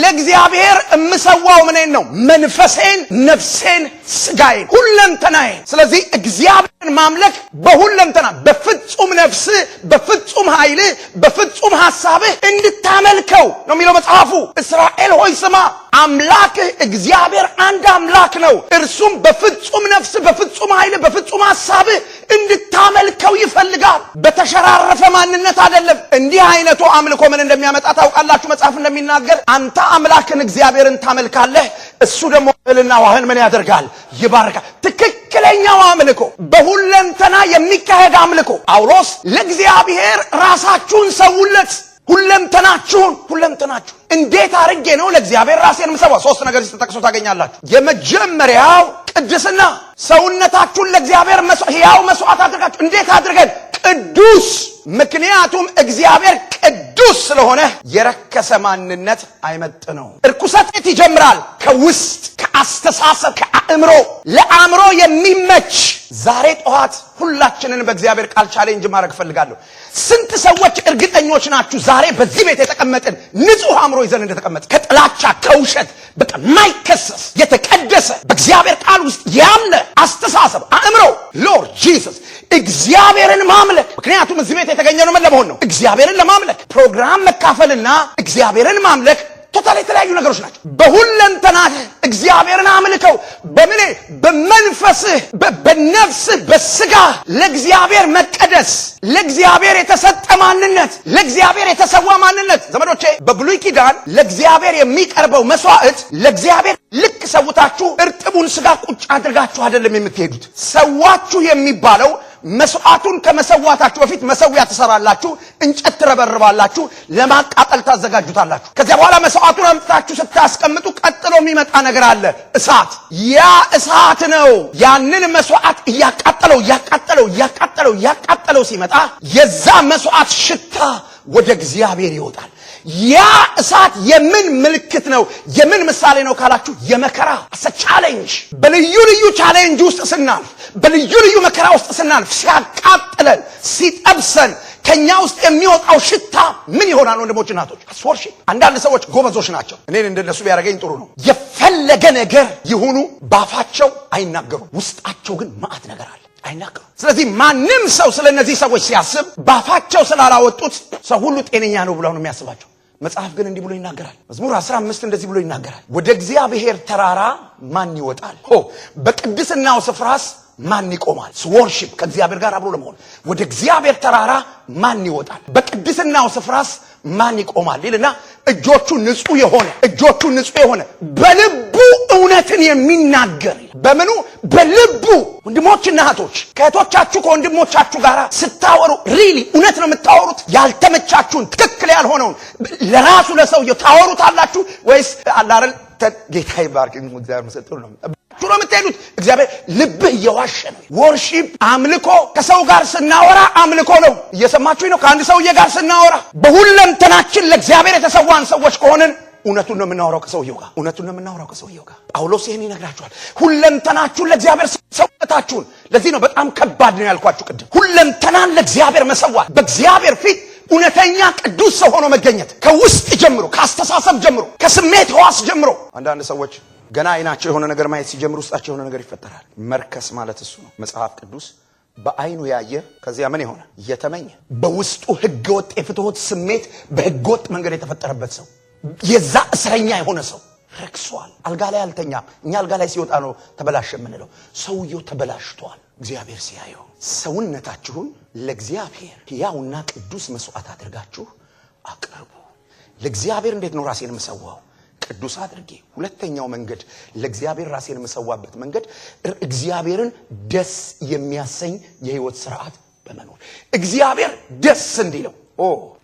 ለእግዚአብሔር እምሰዋው ምኔን ነው? መንፈሴን፣ ነፍሴን፣ ስጋዬን፣ ሁለንተናዬን። ስለዚህ እግዚአብሔርን ማምለክ በሁለንተና በፍጹም ነፍስ፣ በፍጹም ኃይል፣ በፍጹም ሐሳብህ እንድታመልከው ነው የሚለው መጽሐፉ። እስራኤል ሆይ ስማ፣ አምላክህ እግዚአብሔር አንድ አምላክ ነው። እርሱም በፍጹም ነፍስ፣ በፍጹም ኃይል፣ በፍጹም ሐሳብህ እንድታመልከው ይፈልጋል። በተሸራረፈ ማንነት አይደለም። እንዲህ አይነቱ አምልኮ ምን እንደሚያመጣ ታውቃላችሁ? መጽሐፍ እንደሚናገር አንተ አምላክን እግዚአብሔርን ታመልካለህ፣ እሱ ደግሞ እህልና ውሃን ምን ያደርጋል? ይባርካል። ትክክለኛው አምልኮ በሁለንተና የሚካሄድ አምልኮ። ጳውሎስ ለእግዚአብሔር ራሳችሁን ሰውለት፣ ሁለንተናችሁን እንዴት አድርጌ ነው ለእግዚአብሔር ራሴን የምሰዋው? ሶስት ነገር ተጠቅሶ ታገኛላችሁ። የመጀመሪያው ቅድስና፣ ሰውነታችሁን ለእግዚአብሔር ሕያው መስዋዕት አድርጋችሁ። እንዴት አድርገን? ቅዱስ። ምክንያቱም እግዚአብሔር ቅዱስ ስለሆነ የረከሰ ማንነት አይመጥነው። እርኩሰት ይጀምራል ከውስጥ፣ ከአስተሳሰብ፣ ከአእምሮ። ለአእምሮ የሚመች ዛሬ ጠዋት ሁላችንን በእግዚአብሔር ቃል ቻሌንጅ ማድረግ ፈልጋለሁ። ስንት ሰዎች እርግጠኞች ናችሁ ዛሬ በዚህ ቤት የተቀመጥን ንጹህ አእምሮ ይዘን እንደተቀመጥ? ከጥላቻ ከውሸት በቃ ማይከሰስ የተቀደሰ በእግዚአብሔር ቃል ውስጥ ያለ አስተሳሰብ፣ አእምሮ። ሎርድ ጂሰስ እግዚአብሔርን ማምለክ። ምክንያቱም እዚህ ቤት የተገኘነው ምን ለመሆን ነው? እግዚአብሔርን ለማምለክ። ፕሮግራም መካፈልና እግዚአብሔርን ማምለክ ቶታል የተለያዩ ነገሮች ናቸው። በሁለንተናህ እግዚአብሔርን አምልከው። በምን? በመንፈስህ፣ በነፍስህ፣ በስጋ። ለእግዚአብሔር መቀደስ፣ ለእግዚአብሔር የተሰጠ ማንነት፣ ለእግዚአብሔር የተሰዋ ማንነት። ዘመዶቼ በብሉይ ኪዳን ለእግዚአብሔር የሚቀርበው መስዋዕት ለእግዚአብሔር ልክ ሰውታችሁ እርጥቡን ስጋ ቁጭ አድርጋችሁ አይደለም የምትሄዱት። ሰዋችሁ የሚባለው መስዋዕቱን ከመሰዋታችሁ በፊት መሰዊያ ትሰራላችሁ፣ እንጨት ትረበርባላችሁ፣ ለማቃጠል ታዘጋጁታላችሁ። ከዚያ በኋላ መስዋዕቱን አምጥታችሁ ስታስቀምጡ ቀጥሎ የሚመጣ ነገር አለ፣ እሳት። ያ እሳት ነው ያንን መስዋዕት እያቃጠለው ሲመጣ የዛ መስዋዕት ሽታ ወደ እግዚአብሔር ይወጣል። ያ እሳት የምን ምልክት ነው? የምን ምሳሌ ነው ካላችሁ የመከራ ቻሌንጅ። በልዩ ልዩ ቻሌንጅ ውስጥ ስናልፍ፣ በልዩ ልዩ መከራ ውስጥ ስናልፍ፣ ሲያቃጥለን፣ ሲጠብሰን ከኛ ውስጥ የሚወጣው ሽታ ምን ይሆናል? ወንድሞች እናቶች፣ አስወርሺ። አንዳንድ ሰዎች ጎበዞች ናቸው። እኔን እንደነሱ ቢያደርገኝ ጥሩ ነው። የፈለገ ነገር ይሁኑ ባፋቸው አይናገሩም፣ ውስጣቸው ግን መዓት ነገር አለ፣ አይናገሩም። ስለዚህ ማንም ሰው ስለነዚህ ሰዎች ሲያስብ ባፋቸው ስላላወጡት ሰው ሁሉ ጤነኛ ነው ብለው ነው የሚያስባቸው። መጽሐፍ ግን እንዲህ ብሎ ይናገራል። መዝሙር 15 እንደዚህ ብሎ ይናገራል። ወደ እግዚአብሔር ተራራ ማን ይወጣል? በቅድስናው ስፍራስ ማን ይቆማል? ወርሺፕ ከእግዚአብሔር ጋር አብሮ ለመሆን ወደ እግዚአብሔር ተራራ ማን ይወጣል? በቅድስናው ስፍራስ ማን ይቆማል? ይልና እጆቹ ንጹህ የሆነ በልቡ እውነትን የሚናገር በምኑ በልቡ ወንድሞችና እህቶች ከእህቶቻችሁ ከወንድሞቻችሁ ጋር ስታወሩ ሪሊ እውነት ነው የምታወሩት ያልተመቻችሁን ትክክል ያልሆነውን ለራሱ ለሰውየው ታወሩታላችሁ ወይስ አላረል ጌታ ይባርክ እግዚአብሔር መሰጠው ነው ቹሎ የምትሄዱት እግዚአብሔር ልብህ እየዋሸ ነው ወርሺፕ አምልኮ ከሰው ጋር ስናወራ አምልኮ ነው እየሰማችሁኝ ነው ከአንድ ሰውዬ ጋር ስናወራ በሁለንተናችን ለእግዚአብሔር የተሰዋን ሰዎች ከሆነን እውነቱን ነው የምናወራው ከሰውየው ጋር ጳውሎስ ይሄን ይነግራችኋል ሁለንተናችሁን ለእግዚአብሔር ሰውታችሁን ለዚህ ነው በጣም ከባድ ነው ያልኳችሁ ቅድም ሁለንተናን ለእግዚአብሔር መሰዋት በእግዚአብሔር ፊት እውነተኛ ቅዱስ ሰው ሆኖ መገኘት ከውስጥ ጀምሮ ከአስተሳሰብ ጀምሮ ከስሜት ህዋስ ጀምሮ አንዳንድ ሰዎች ገና አይናቸው የሆነ ነገር ማየት ሲጀምሩ ውስጣቸው የሆነ ነገር ይፈጠራል መርከስ ማለት እሱ ነው መጽሐፍ ቅዱስ በአይኑ ያየ ከዚያ ምን ይሆነ የተመኘ በውስጡ ህገወጥ የፍትወት ስሜት በህገወጥ መንገድ የተፈጠረበት ሰው የዛ እስረኛ የሆነ ሰው ረክሷል አልጋ ላይ አልተኛም እኛ አልጋ ላይ ሲወጣ ነው ተበላሸ የምንለው ሰውየው ተበላሽቷል እግዚአብሔር ሲያየው ሰውነታችሁን ለእግዚአብሔር ሕያውና ቅዱስ መስዋዕት አድርጋችሁ አቅርቡ ለእግዚአብሔር እንዴት ነው ራሴን መሰዋው ቅዱስ አድርጌ ሁለተኛው መንገድ ለእግዚአብሔር ራሴን መሰዋበት መንገድ እግዚአብሔርን ደስ የሚያሰኝ የህይወት ሥርዓት በመኖር እግዚአብሔር ደስ እንዲለው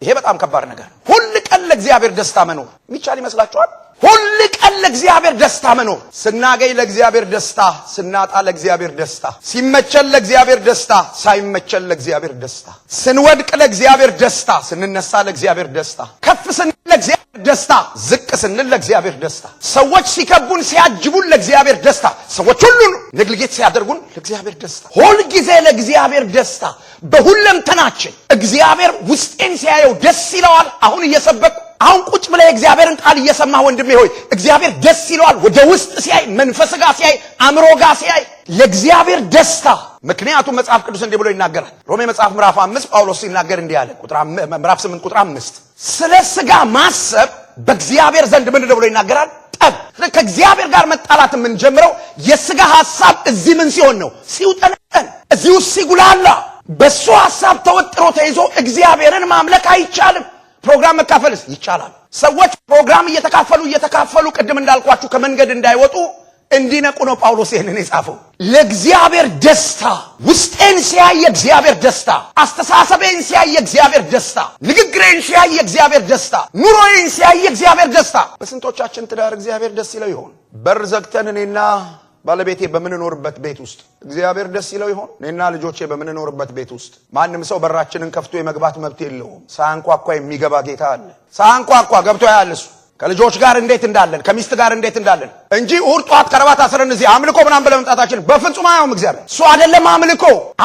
ይሄ በጣም ከባድ ነገር ነው ሁሉ ቀን ለእግዚአብሔር ደስታ መኖር የሚቻል ይመስላችኋል ሁሉ ቀን ለእግዚአብሔር ደስታ መኖር ስናገኝ ለእግዚአብሔር ደስታ ስናጣ ለእግዚአብሔር ደስታ ሲመቸል ለእግዚአብሔር ደስታ ሳይመቸል ለእግዚአብሔር ደስታ ስንወድቅ ለእግዚአብሔር ደስታ ስንነሳ ለእግዚአብሔር ደስታ ከፍ ስንል ለእግዚአብሔር ደስታ ዝቅ ስንል ለእግዚአብሔር ደስታ ሰዎች ሲከቡን ሲያጅቡን ለእግዚአብሔር ደስታ ሰዎች ሁሉ ንግልጌት ሲያደርጉን ለእግዚአብሔር ደስታ ሁሉ ጊዜ ለእግዚአብሔር ደስታ በሁለንተናችን እግዚአብሔር ውስጤን ሲያየው ደስ ይለዋል አሁን እየሰበኩ አሁን ቁጭ ብለህ እግዚአብሔርን ቃል እየሰማህ ወንድሜ ሆይ እግዚአብሔር ደስ ይለዋል ወደ ውስጥ ሲያይ መንፈስ ጋር ሲያይ አእምሮ ጋር ሲያይ ለእግዚአብሔር ደስታ ምክንያቱም መጽሐፍ ቅዱስ እንዲህ ብሎ ይናገራል ሮሜ መጽሐፍ ምዕራፍ 5 ጳውሎስ ሲናገር እንዲህ አለ ምዕራፍ 8 ቁጥር 5 ስለ ሥጋ ማሰብ በእግዚአብሔር ዘንድ ምን ብሎ ይናገራል ጠብ ከእግዚአብሔር ጋር መጣላት የምንጀምረው የሥጋ ሐሳብ እዚህ ምን ሲሆን ነው ሲውጠነጠን እዚሁ ሲጉላላ በሱ ሐሳብ ተወጥሮ ተይዞ እግዚአብሔርን ማምለክ አይቻልም ፕሮግራም መካፈልስ ይቻላል ሰዎች ፕሮግራም እየተካፈሉ ቅድም እንዳልኳችሁ ከመንገድ እንዳይወጡ እንዲነቁ ነው ጳውሎስ ይሄንን የጻፈው ለእግዚአብሔር ደስታ ውስጤን ሲያይ እግዚአብሔር ደስታ አስተሳሰቤን ሲያይ እግዚአብሔር ደስታ ንግግሬን ሲያይ እግዚአብሔር ደስታ ኑሮዬን ሲያይ እግዚአብሔር ደስታ በስንቶቻችን ትዳር እግዚአብሔር ደስ ይለው ይሆን በር ዘግተን እኔና ባለቤቴ በመንኖርበት ቤት ውስጥ እግዚአብሔር ደስ ይለው ይሆን እኔና ልጆቼ በመንኖርበት ቤት ውስጥ ማንም ሰው በራችንን ከፍቶ የመግባት መብት የለውም ሳንኳኳ የሚገባ ጌታ አለ ሳንኳኳ ገብቶ ያያልሱ ከልጆች ጋር እንዴት እንዳለን ከሚስት ጋር እንዴት እንዳለን እንጂ እሑድ ጧት ከረባት አስረን እዚህ አምልኮ ምናምን ብለን መምጣታችን በፍጹም አይሆንም እግዚአብሔር እሱ አይደለም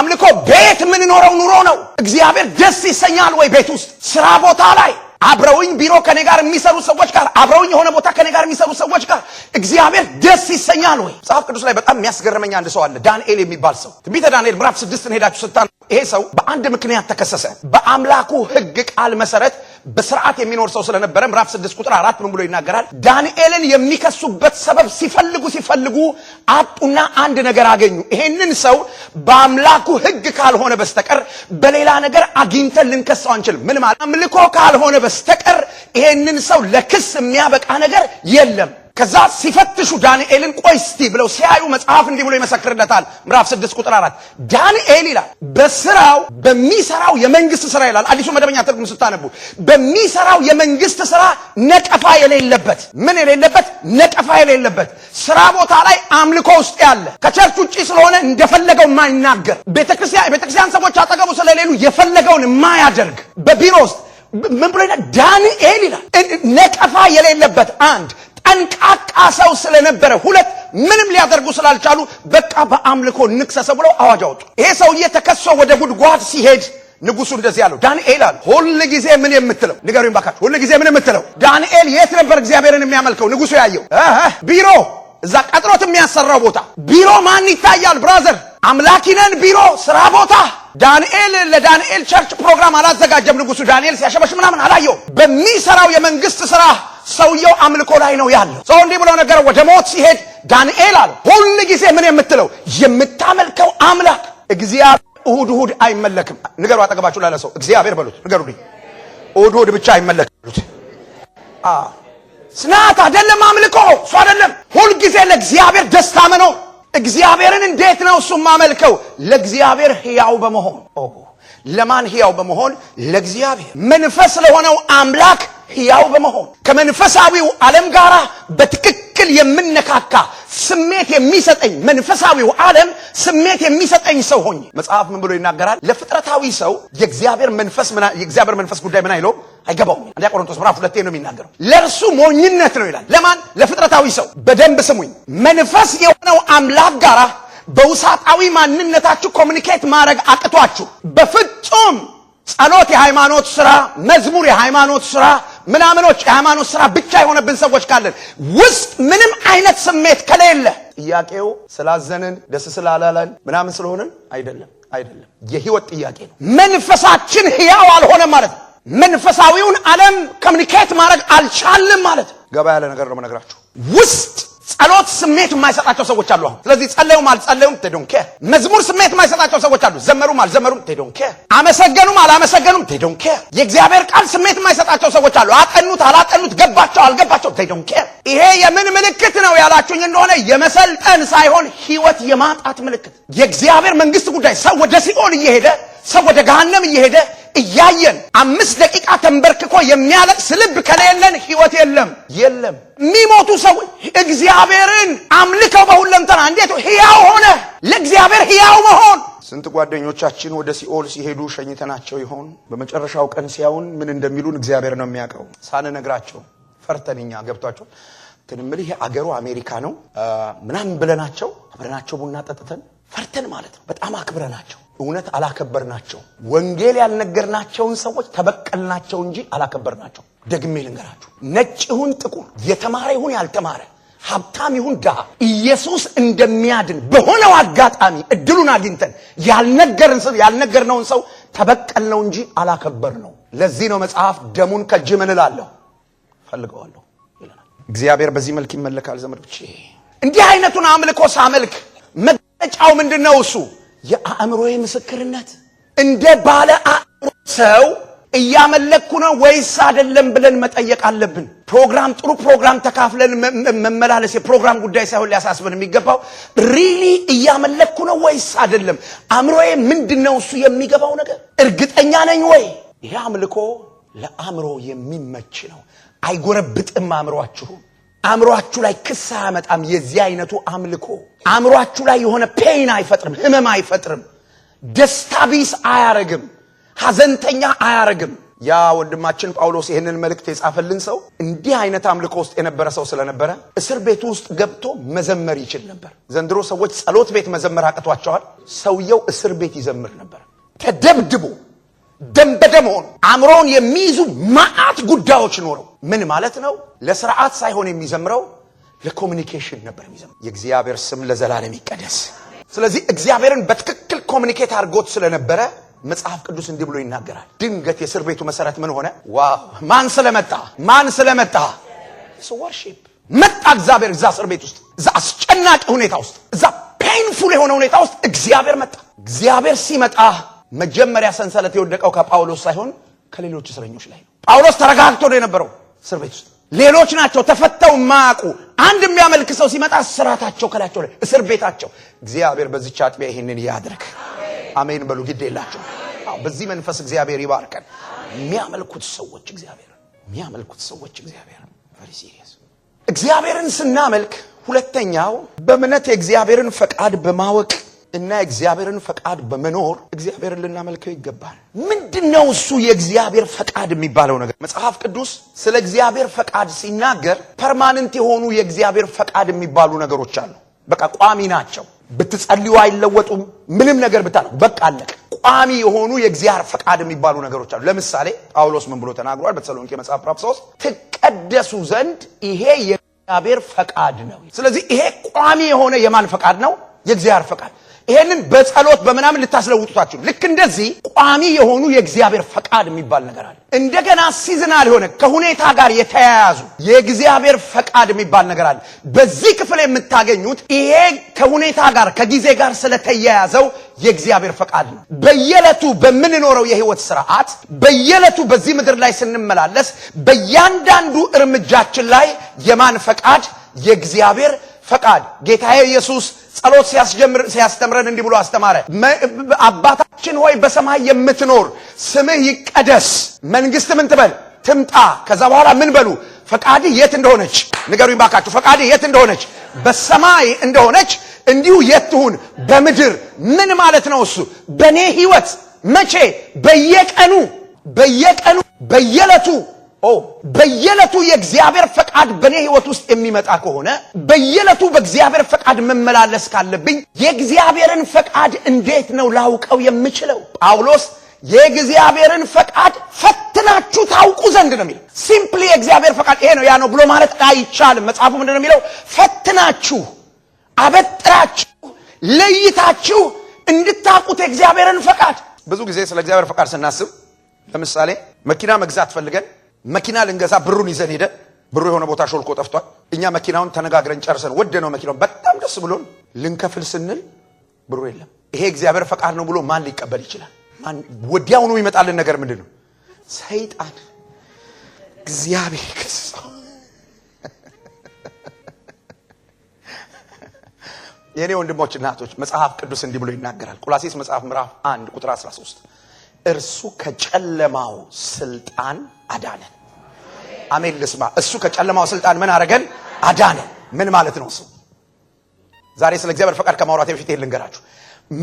አምልኮ ቤት ምን ኖረው ኑሮ ነው እግዚአብሔር ደስ ይሰኛል ወይ ቤት ውስጥ ስራ ቦታ ላይ አብረውኝ ቢሮ ከኔ ጋር የሚሰሩ ሰዎች ጋር አብረውኝ የሆነ ቦታ ከኔ ጋር የሚሰሩ ሰዎች ጋር እግዚአብሔር ደስ ይሰኛል ወይ መጽሐፍ ቅዱስ ላይ በጣም የሚያስገርመኝ አንድ ሰው አለ ዳንኤል የሚባል ሰው ትንቢተ ዳንኤል ምዕራፍ 6 ሄዳችሁ ስታነቡ ይሄ ሰው በአንድ ምክንያት ተከሰሰ በአምላኩ ሕግ ቃል መሰረት በስርዓት የሚኖር ሰው ስለነበረ ምዕራፍ 6 ቁጥር 4 ምን ብሎ ይናገራል ዳንኤልን የሚከሱበት ሰበብ ሲፈልጉ አጡና አንድ ነገር አገኙ ይሄንን ሰው በአምላኩ ሕግ ካልሆነ በስተቀር በሌላ ነገር አግኝተን ልንከሰው አንችልም ምን ማለት አምልኮ ካልሆነ በስተቀር ይሄንን ሰው ለክስ የሚያበቃ ነገር የለም ከዛ ሲፈትሹ ዳንኤልን ቆይስቲ ብለው ሲያዩ መጽሐፍ እንዲህ ብሎ ይመሰክርለታል ምዕራፍ 6 ቁጥር 4 ዳንኤል ይላል በስራው በሚሰራው የመንግስት ስራ ይላል አዲሱ መደበኛ ትርጉም ስታነቡ በሚሰራው የመንግስት ስራ ነቀፋ የሌለበት ምን የሌለበት ነቀፋ የሌለበት ስራ ቦታ ላይ አምልኮ ውስጥ ያለ ከቸርች ውጪ ስለሆነ እንደፈለገው የማይናገር ቤተክርስቲያን ሰዎች አጠገቡ ስለሌሉ የፈለገውን የማያደርግ በቢሮ ውስጥ ምን ብሎ ይላል ዳንኤል ይላል ነቀፋ የሌለበት አንድ ጠንቃቃ ሰው ስለነበረ ሁለት ምንም ሊያደርጉ ስላልቻሉ በቃ በአምልኮ ንክሰሰው ብለው አዋጅ አወጡ ይሄ ሰውዬ ተከሶ ወደ ጉድጓድ ሲሄድ ንጉሱ እንደዚህ ያለው ዳንኤል አለ ሁሉ ጊዜ ምን የምትለው ንገሩኝ ባካችሁ ሁሉ ጊዜ ምን የምትለው ዳንኤል የት ነበር እግዚአብሔርን የሚያመልከው ንጉሱ ያየው ቢሮ እዛ ቀጥሮት የሚያሰራው ቦታ ቢሮ ማን ይታያል ብራዘር አምላኪነን ቢሮ ስራ ቦታ ዳንኤል ለዳንኤል ቸርች ፕሮግራም አላዘጋጀም ንጉሱ ዳንኤል ሲያሸበሽ ምናምን አላየው በሚሰራው የመንግስት ስራ ሰውየው አምልኮ ላይ ነው ያለው ሰው እንዲህ ብሎ ነገር ወደ ሞት ሲሄድ ዳንኤል አለ ሁሉ ጊዜ ምን የምትለው የምታመልከው አምላክ እግዚአብሔር እሑድ አይመለክም ንገሩ አጠገባችሁ ላለ ሰው እግዚአብሔር በሉት ንገሩልኝ እሑድ ብቻ አይመለክም ስናት አይደለም አምልኮ እሱ አይደለም ሁሉ ጊዜ ለእግዚአብሔር ደስታ መኖር እግዚአብሔርን እንዴት ነው እሱ ማመልከው ለእግዚአብሔር ሕያው በመሆን ለማን ሕያው በመሆን ለእግዚአብሔር መንፈስ ለሆነው አምላክ ሕያው በመሆን ከመንፈሳዊው ዓለም ጋር በትክክል የምንነካካ ስሜት የሚሰጠኝ መንፈሳዊው ዓለም ስሜት የሚሰጠኝ ሰው ሆኜ መጽሐፍ ምን ብሎ ይናገራል ለፍጥረታዊ ሰው የእግዚአብሔር መንፈስ ጉዳይ ምን አይለው አይገባውም አንደኛ ቆሮንቶስ ምዕራፍ 2 ነው የሚናገረው ለርሱ ሞኝነት ነው ይላል ለማን ለፍጥረታዊ ሰው በደንብ ስሙኝ መንፈስ የሆነው አምላክ ጋር በውሳጣዊ ማንነታችሁ ኮሙኒኬት ማድረግ አቅቷችሁ በፍጹም ጸሎት የሃይማኖት ሥራ መዝሙር የሃይማኖት ሥራ ምናምኖች የሃይማኖት ሥራ ብቻ የሆነብን ሰዎች ካለን ውስጥ ምንም አይነት ስሜት ከሌለ ጥያቄው ስላዘንን ደስ ስላላለን ምናምን ስለሆነን አይደለም የህይወት ጥያቄ ነው መንፈሳችን ሕያው አልሆነም ማለት ነው መንፈሳዊውን ዓለም ኮሙኒኬት ማድረግ አልቻልንም ማለት ገባ ያለ ነገር ነው መነግራችሁ ውስጥ ጸሎት ስሜት የማይሰጣቸው ሰዎች አሉ አሁን ስለዚህ ጸለዩም አልጸለዩም they don't care መዝሙር ስሜት የማይሰጣቸው ሰዎች አሉ ዘመሩም አልዘመሩም they don't care አመሰገኑም አላመሰገኑም they don't care የእግዚአብሔር ቃል ስሜት የማይሰጣቸው ሰዎች አሉ አጠኑት አላጠኑት ገባቸው አልገባቸው they don't care ይሄ የምን ምልክት ነው ያላችሁኝ እንደሆነ የመሰልጠን ሳይሆን ህይወት የማጣት ምልክት የእግዚአብሔር መንግስት ጉዳይ ሰው ወደ ሲኦል እየሄደ ሰው ወደ ገሃነም እየሄደ እያየን 5 ደቂቃ ተንበርክኮ የሚያለቅስ ልብ ከሌለን ህይወት የለም የሚሞቱ ሰዎች እግዚአብሔርን አምልከው በሁለንተና እንዴት ሕያው ሆነ ለእግዚአብሔር ሕያው መሆን ስንት ጓደኞቻችን ወደ ሲኦል ሲሄዱ ሸኝተናቸው ይሆን በመጨረሻው ቀን ሲያዩን ምን እንደሚሉን እግዚአብሔር ነው የሚያውቀው ሳንነግራቸው ፈርተንኛ ገብቷቸው ትንምልህ አገሩ አሜሪካ ነው ምናምን ብለናቸው አብረናቸው ቡና ጠጥተን ፈርተን ማለት ነው በጣም አክብረናቸው እውነት አላከበርናቸው ወንጌል ያልነገርናቸውን ሰዎች ተበቀልናቸው እንጂ አላከበርናቸው ደግሜ ልንገራችሁ ነጭ ይሁን ጥቁር የተማረ ይሁን ያልተማረ ሀብታም ይሁን ድሃ ኢየሱስ እንደሚያድን በሆነው አጋጣሚ እድሉን አግኝተን ያልነገርነውን ሰው ተበቀልነው እንጂ አላከበርነው ለዚህ ነው መጽሐፍ ደሙን ከጅምን እላለሁ ፈልገዋለሁ ይላል እግዚአብሔር በዚህ መልክ ይመለካል ዘመዶቼ እንዲህ አይነቱን አምልኮ ሳመልክ መገለጫው ምንድነው እሱ የአእምሮዬ ምስክርነት እንደ ባለ አእምሮ ሰው እያመለኩ ነው ወይስ አይደለም ብለን መጠየቅ አለብን ጥሩ ፕሮግራም ተካፍለን መመላለስ የፕሮግራም ጉዳይ ሳይሆን ሊያሳስበን የሚገባው ሪሊ እያመለኩ ነው ወይስ አይደለም አእምሮዬ ምንድነው እሱ የሚገባው ነገር እርግጠኛ ነኝ ወይ ይሄ አምልኮ ለአእምሮ የሚመች ነው አይጎረብጥም አእምሮአችሁ ላይ ክስ አያመጣም የዚህ አይነቱ አምልኮ አእምሮአችሁ ላይ የሆነ ፔን አይፈጥርም ህመም አይፈጥርም ደስታ ቢስ አያረግም ሐዘንተኛ አያረግም ያ ወንድማችን ጳውሎስ ይሄንን መልእክት የጻፈልን ሰው እንዲህ አይነት አምልኮ ውስጥ የነበረ ሰው ስለነበረ እስር ቤት ውስጥ ገብቶ መዘመር ይችል ነበር ዘንድሮ ሰዎች ጸሎት ቤት መዘመር አቅቷቸዋል ሰውየው እስር ቤት ይዘምር ነበር ተደብድቦ ደንበደም ሆኖ አእምሮን የሚይዙ ማአት ጉዳዮች ኖረው ምን ማለት ነው ለሥርዓት ሳይሆን የሚዘምረው ለኮሙኒኬሽን ነበር የሚዘምረው የእግዚአብሔር ስም ለዘላለም ይቀደስ ስለዚህ እግዚአብሔርን በትክክል ኮሙኒኬት አድርጎት ስለነበረ መጽሐፍ ቅዱስ እንዲህ ብሎ ይናገራል ድንገት የእስር ቤቱ መሰረት ምን ሆነ ዋው ማን ስለመጣ ወርሺፕ መጣ እግዚአብሔር እዛ እስር ቤት ውስጥ እዛ አስጨናቂ ሁኔታ ውስጥ እዛ ፔንፉል የሆነ ሁኔታ ውስጥ እግዚአብሔር መጣ እግዚአብሔር ሲመጣ መጀመሪያ ሰንሰለት የወደቀው ከጳውሎስ ሳይሆን ከሌሎች እስረኞች ላይ ነው ጳውሎስ ተረጋግቶ ነው የነበረው እስር ቤት ውስጥ ሌሎች ናቸው ተፈተው ማቁ አንድ የሚያመልክ ሰው ሲመጣ ስራታቸው ከላቸው ላይ እስር ቤታቸው እግዚአብሔር በዚህ ቻጥቢያ ይሄንን ያድርግ አሜን በሉ ግድ የላችሁ በዚህ መንፈስ እግዚአብሔር ይባርከን የሚያመልኩት ሰዎች እግዚአብሔር very serious እግዚአብሔርን ስናመልክ ሁለተኛው በእምነት የእግዚአብሔርን ፈቃድ በማወቅ እና እግዚአብሔርን ፈቃድ በመኖር እግዚአብሔርን ልናመልከው ይገባል ምንድነው እሱ የእግዚአብሔር ፈቃድ የሚባለው ነገር መጽሐፍ ቅዱስ ስለ እግዚአብሔር ፈቃድ ሲናገር ፐርማነንት የሆኑ የእግዚአብሔር ፈቃድ የሚባሉ ነገሮች አሉ በቃ ቋሚ ናቸው ብትጸልዩ አይለወጡም ምንም ነገር ብታደርጉ በቃ አለቀ ቋሚ የሆኑ የእግዚአብሔር ፈቃድ የሚባሉ ነገሮች አሉ ለምሳሌ ጳውሎስ ምን ብሎ ተናግሯል በተሰሎንቄ መጽሐፍ ምዕራፍ 3 ትቀደሱ ዘንድ ይሄ የእግዚአብሔር ፈቃድ ነው ስለዚህ ይሄ ቋሚ የሆነ የማን ፈቃድ ነው የእግዚአብሔር ፈቃድ ይሄንን በጸሎት በመናምን ልታስለውጡታችሁ። ልክ እንደዚህ ቋሚ የሆኑ የእግዚአብሔር ፈቃድ የሚባል ነገር አለ። እንደገና ሲዝናል የሆነ ከሁኔታ ጋር የተያያዙ የእግዚአብሔር ፈቃድ የሚባል ነገር አለ። በዚህ ክፍል የምታገኙት ይሄ ከሁኔታ ጋር ከጊዜ ጋር ስለተያያዘው የእግዚአብሔር ፈቃድ ነው። በየዕለቱ በምንኖረው የህይወት ስርዓት በየዕለቱ በዚህ ምድር ላይ ስንመላለስ በእያንዳንዱ እርምጃችን ላይ የማን ፈቃድ? የእግዚአብሔር ፈቃድ። ጌታዬ ኢየሱስ ጸሎት ሲያስተምረን እንዲህ ብሎ አስተማረ። አባታችን ሆይ በሰማይ የምትኖር ስምህ ይቀደስ፣ መንግስት ምን ትበል? ትምጣ። ከዛ በኋላ ምን በሉ? ፈቃድ የት እንደሆነች ንገሩኝ ባካችሁ። ፈቃድ የት እንደሆነች? በሰማይ እንደሆነች እንዲሁ የት ትሁን? በምድር። ምን ማለት ነው እሱ? በኔ ህይወት መቼ? በየቀኑ በየዕለቱ የእግዚአብሔር ፈቃድ በኔ ህይወት ውስጥ የሚመጣ ከሆነ በየዕለቱ በእግዚአብሔር ፈቃድ መመላለስ ካለብኝ የእግዚአብሔርን ፈቃድ እንዴት ነው ላውቀው የምችለው? ጳውሎስ የእግዚአብሔርን ፈቃድ ፈትናችሁ ታውቁ ዘንድ ነው የሚለው። ሲምፕሊ የእግዚአብሔር ፈቃድ ይሄ ነው ያ ነው ብሎ ማለት አይቻልም። መጽሐፉ ምንድን ነው የሚለው? ፈትናችሁ አበጥራችሁ ለይታችሁ እንድታውቁት የእግዚአብሔርን ፈቃድ። ብዙ ጊዜ ስለ እግዚአብሔር ፈቃድ ስናስብ ለምሳሌ መኪና መግዛት ፈልገን መኪና ልንገዛ ብሩን ይዘን ሄደ። ብሩ የሆነ ቦታ ሾልኮ ጠፍቷል። እኛ መኪናውን ተነጋግረን ጨርሰን ወደነው መኪናውን በጣም ደስ ብሎን ልንከፍል ስንል ብሩ የለም። ይሄ እግዚአብሔር ፈቃድ ነው ብሎ ማን ሊቀበል ይችላል? ማን? ወዲያውኑ ይመጣልን ነገር ምንድነው? ሰይጣን። እግዚአብሔር ከሰው የኔ ወንድሞች እናቶች መጽሐፍ ቅዱስ እንዲህ ብሎ ይናገራል። ቆላስይስ መጽሐፍ ምዕራፍ 1 ቁጥር 13 እርሱ ከጨለማው ስልጣን አዳነን። አሜን ልስማ። እሱ ከጨለማው ስልጣን ምን አረገን? አዳነን። ምን ማለት ነው እሱ? ዛሬ ስለ እግዚአብሔር ፈቃድ ከማውራቴ በፊት ልንገራችሁ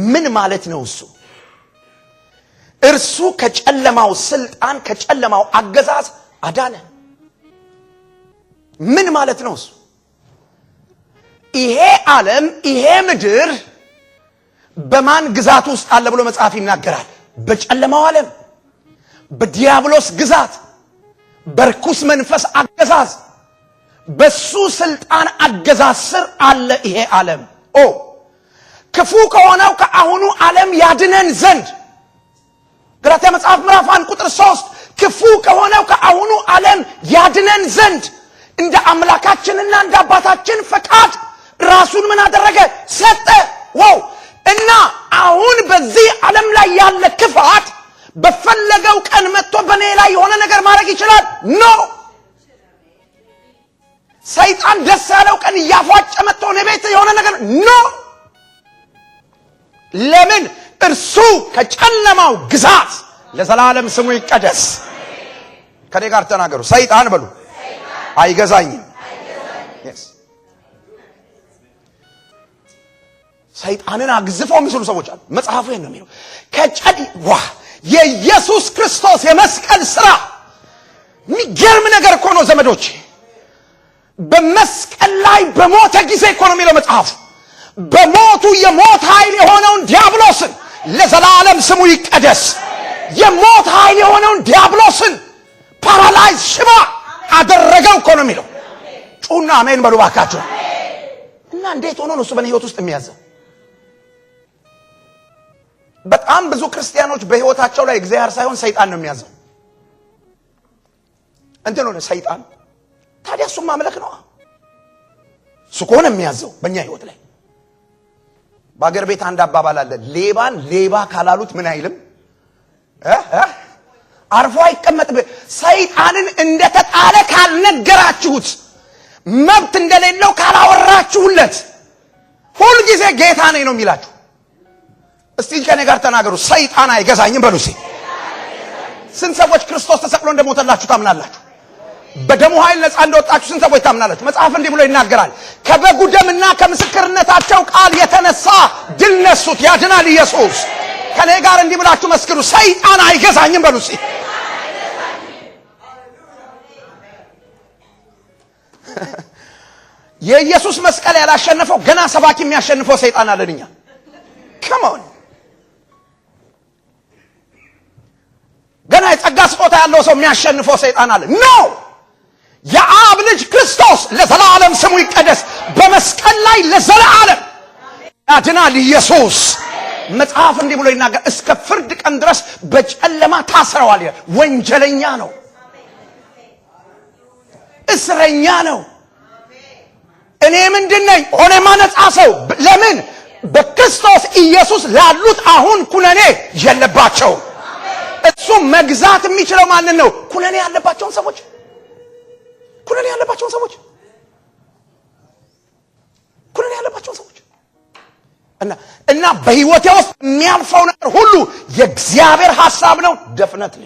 ምን ማለት ነው እሱ። እርሱ ከጨለማው ስልጣን ከጨለማው አገዛዝ አዳነን። ምን ማለት ነው እሱ? ይሄ ዓለም ይሄ ምድር በማን ግዛት ውስጥ አለ ብሎ መጽሐፍ ይናገራል? በጨለማው ዓለም፣ በዲያብሎስ ግዛት፣ በርኩስ መንፈስ አገዛዝ፣ በሱ ስልጣን አገዛዝ ስር አለ ይሄ ዓለም። ክፉ ከሆነው ከአሁኑ ዓለም ያድነን ዘንድ ገላትያ መጽሐፍ ምዕራፍ 1 ቁጥር 3 ክፉ ከሆነው ከአሁኑ ዓለም ያድነን ዘንድ እንደ አምላካችንና እንደ አባታችን ፈቃድ ራሱን ምን አደረገ? ሰጠ። እና አሁን በዚህ ዓለም ላይ ያለ ክፋት በፈለገው ቀን መጥቶ በኔ ላይ የሆነ ነገር ማድረግ ይችላል? ኖ። ሰይጣን ደስ ያለው ቀን እያፏጨ መጥቶ ነቤት የሆነ ነገር ኖ። ለምን? እርሱ ከጨለማው ግዛት ለዘላለም ስሙ ይቀደስ። ከኔ ጋር ተናገሩ። ሰይጣን በሉ አይገዛኝም። ሰይጣንን አግዝፈው የሚስሉ ሰዎች አሉ። መጽሐፉ ይሄን ነው የሚለው። የኢየሱስ ክርስቶስ የመስቀል ሥራ የሚገርም ነገር እኮ ነው ዘመዶች። በመስቀል ላይ በሞተ ጊዜ እኮ ነው የሚለው መጽሐፉ። በሞቱ የሞት ኃይል የሆነውን ዲያብሎስን ለዘላለም ስሙ ይቀደስ። የሞት ኃይል የሆነውን ዲያብሎስን ፓራላይዝ ሽባ አደረገው እኮ ነው የሚለው። ጩና አሜን በሉ ባካችሁ። እና እንዴት ሆኖ ነው እሱ በእኔ ህይወት ውስጥ የሚያዘው? በጣም ብዙ ክርስቲያኖች በህይወታቸው ላይ እግዚአብሔር ሳይሆን ሰይጣን ነው የሚያዘው። እንትን ሆነ ሰይጣን። ታዲያ እሱን ማምለክ ነው። እሱ ከሆነ የሚያዘው በእኛ ህይወት ላይ። በአገር ቤት አንድ አባባል አለ። ሌባን ሌባ ካላሉት ምን አይልም? አርፎ አይቀመጥም። ሰይጣንን እንደተጣለ ካልነገራችሁት፣ መብት እንደሌለው ካላወራችሁለት፣ ሁልጊዜ ጌታ ነኝ ነው የሚላችሁ። እስቲ ከኔ ጋር ተናገሩ። ሰይጣን አይገዛኝም በሉ። ስንት ሰዎች ክርስቶስ ተሰቅሎ እንደሞተላችሁ ታምናላችሁ? በደሙ ኃይል ነፃ እንደወጣችሁ ስንት ሰዎች ታምናላችሁ? መጽሐፍ እንዲህ ብሎ ይናገራል። ከበጉ ደምና ከምስክርነታቸው ቃል የተነሳ ድል ነሱት። ያድናል ኢየሱስ። ከኔ ጋር እንዲህ ብላችሁ መስክሩ። ሰይጣን አይገዛኝም በሉ። የኢየሱስ መስቀል ያላሸነፈው ገና ሰባኪ የሚያሸንፈው ሰይጣን አለንኛ። ከማን ገና የጸጋ ስጦታ ያለው ሰው የሚያሸንፈው ሰይጣን አለ? ኖ። የአብ ልጅ ክርስቶስ ለዘላለም ስሙ ይቀደስ በመስቀል ላይ ለዘላለም ያድናል ኢየሱስ። መጽሐፍ እንዲህ ብሎ ይናገር፣ እስከ ፍርድ ቀን ድረስ በጨለማ ታስረዋል። ወንጀለኛ ነው፣ እስረኛ ነው። እኔ ምንድነኝ? ሆነማ ነጻ ሰው። ለምን? በክርስቶስ ኢየሱስ ላሉት አሁን ኩነኔ የለባቸው። እሱ መግዛት የሚችለው ማንን ነው? ኩነኔ ያለባቸውን ሰዎች፣ ኩነኔ ያለባቸውን ሰዎች፣ ኩነኔ ያለባቸውን ሰዎች እና በህይወቴ ውስጥ የሚያልፈው ነገር ሁሉ የእግዚአብሔር ሐሳብ ነው። ደፍነትሊ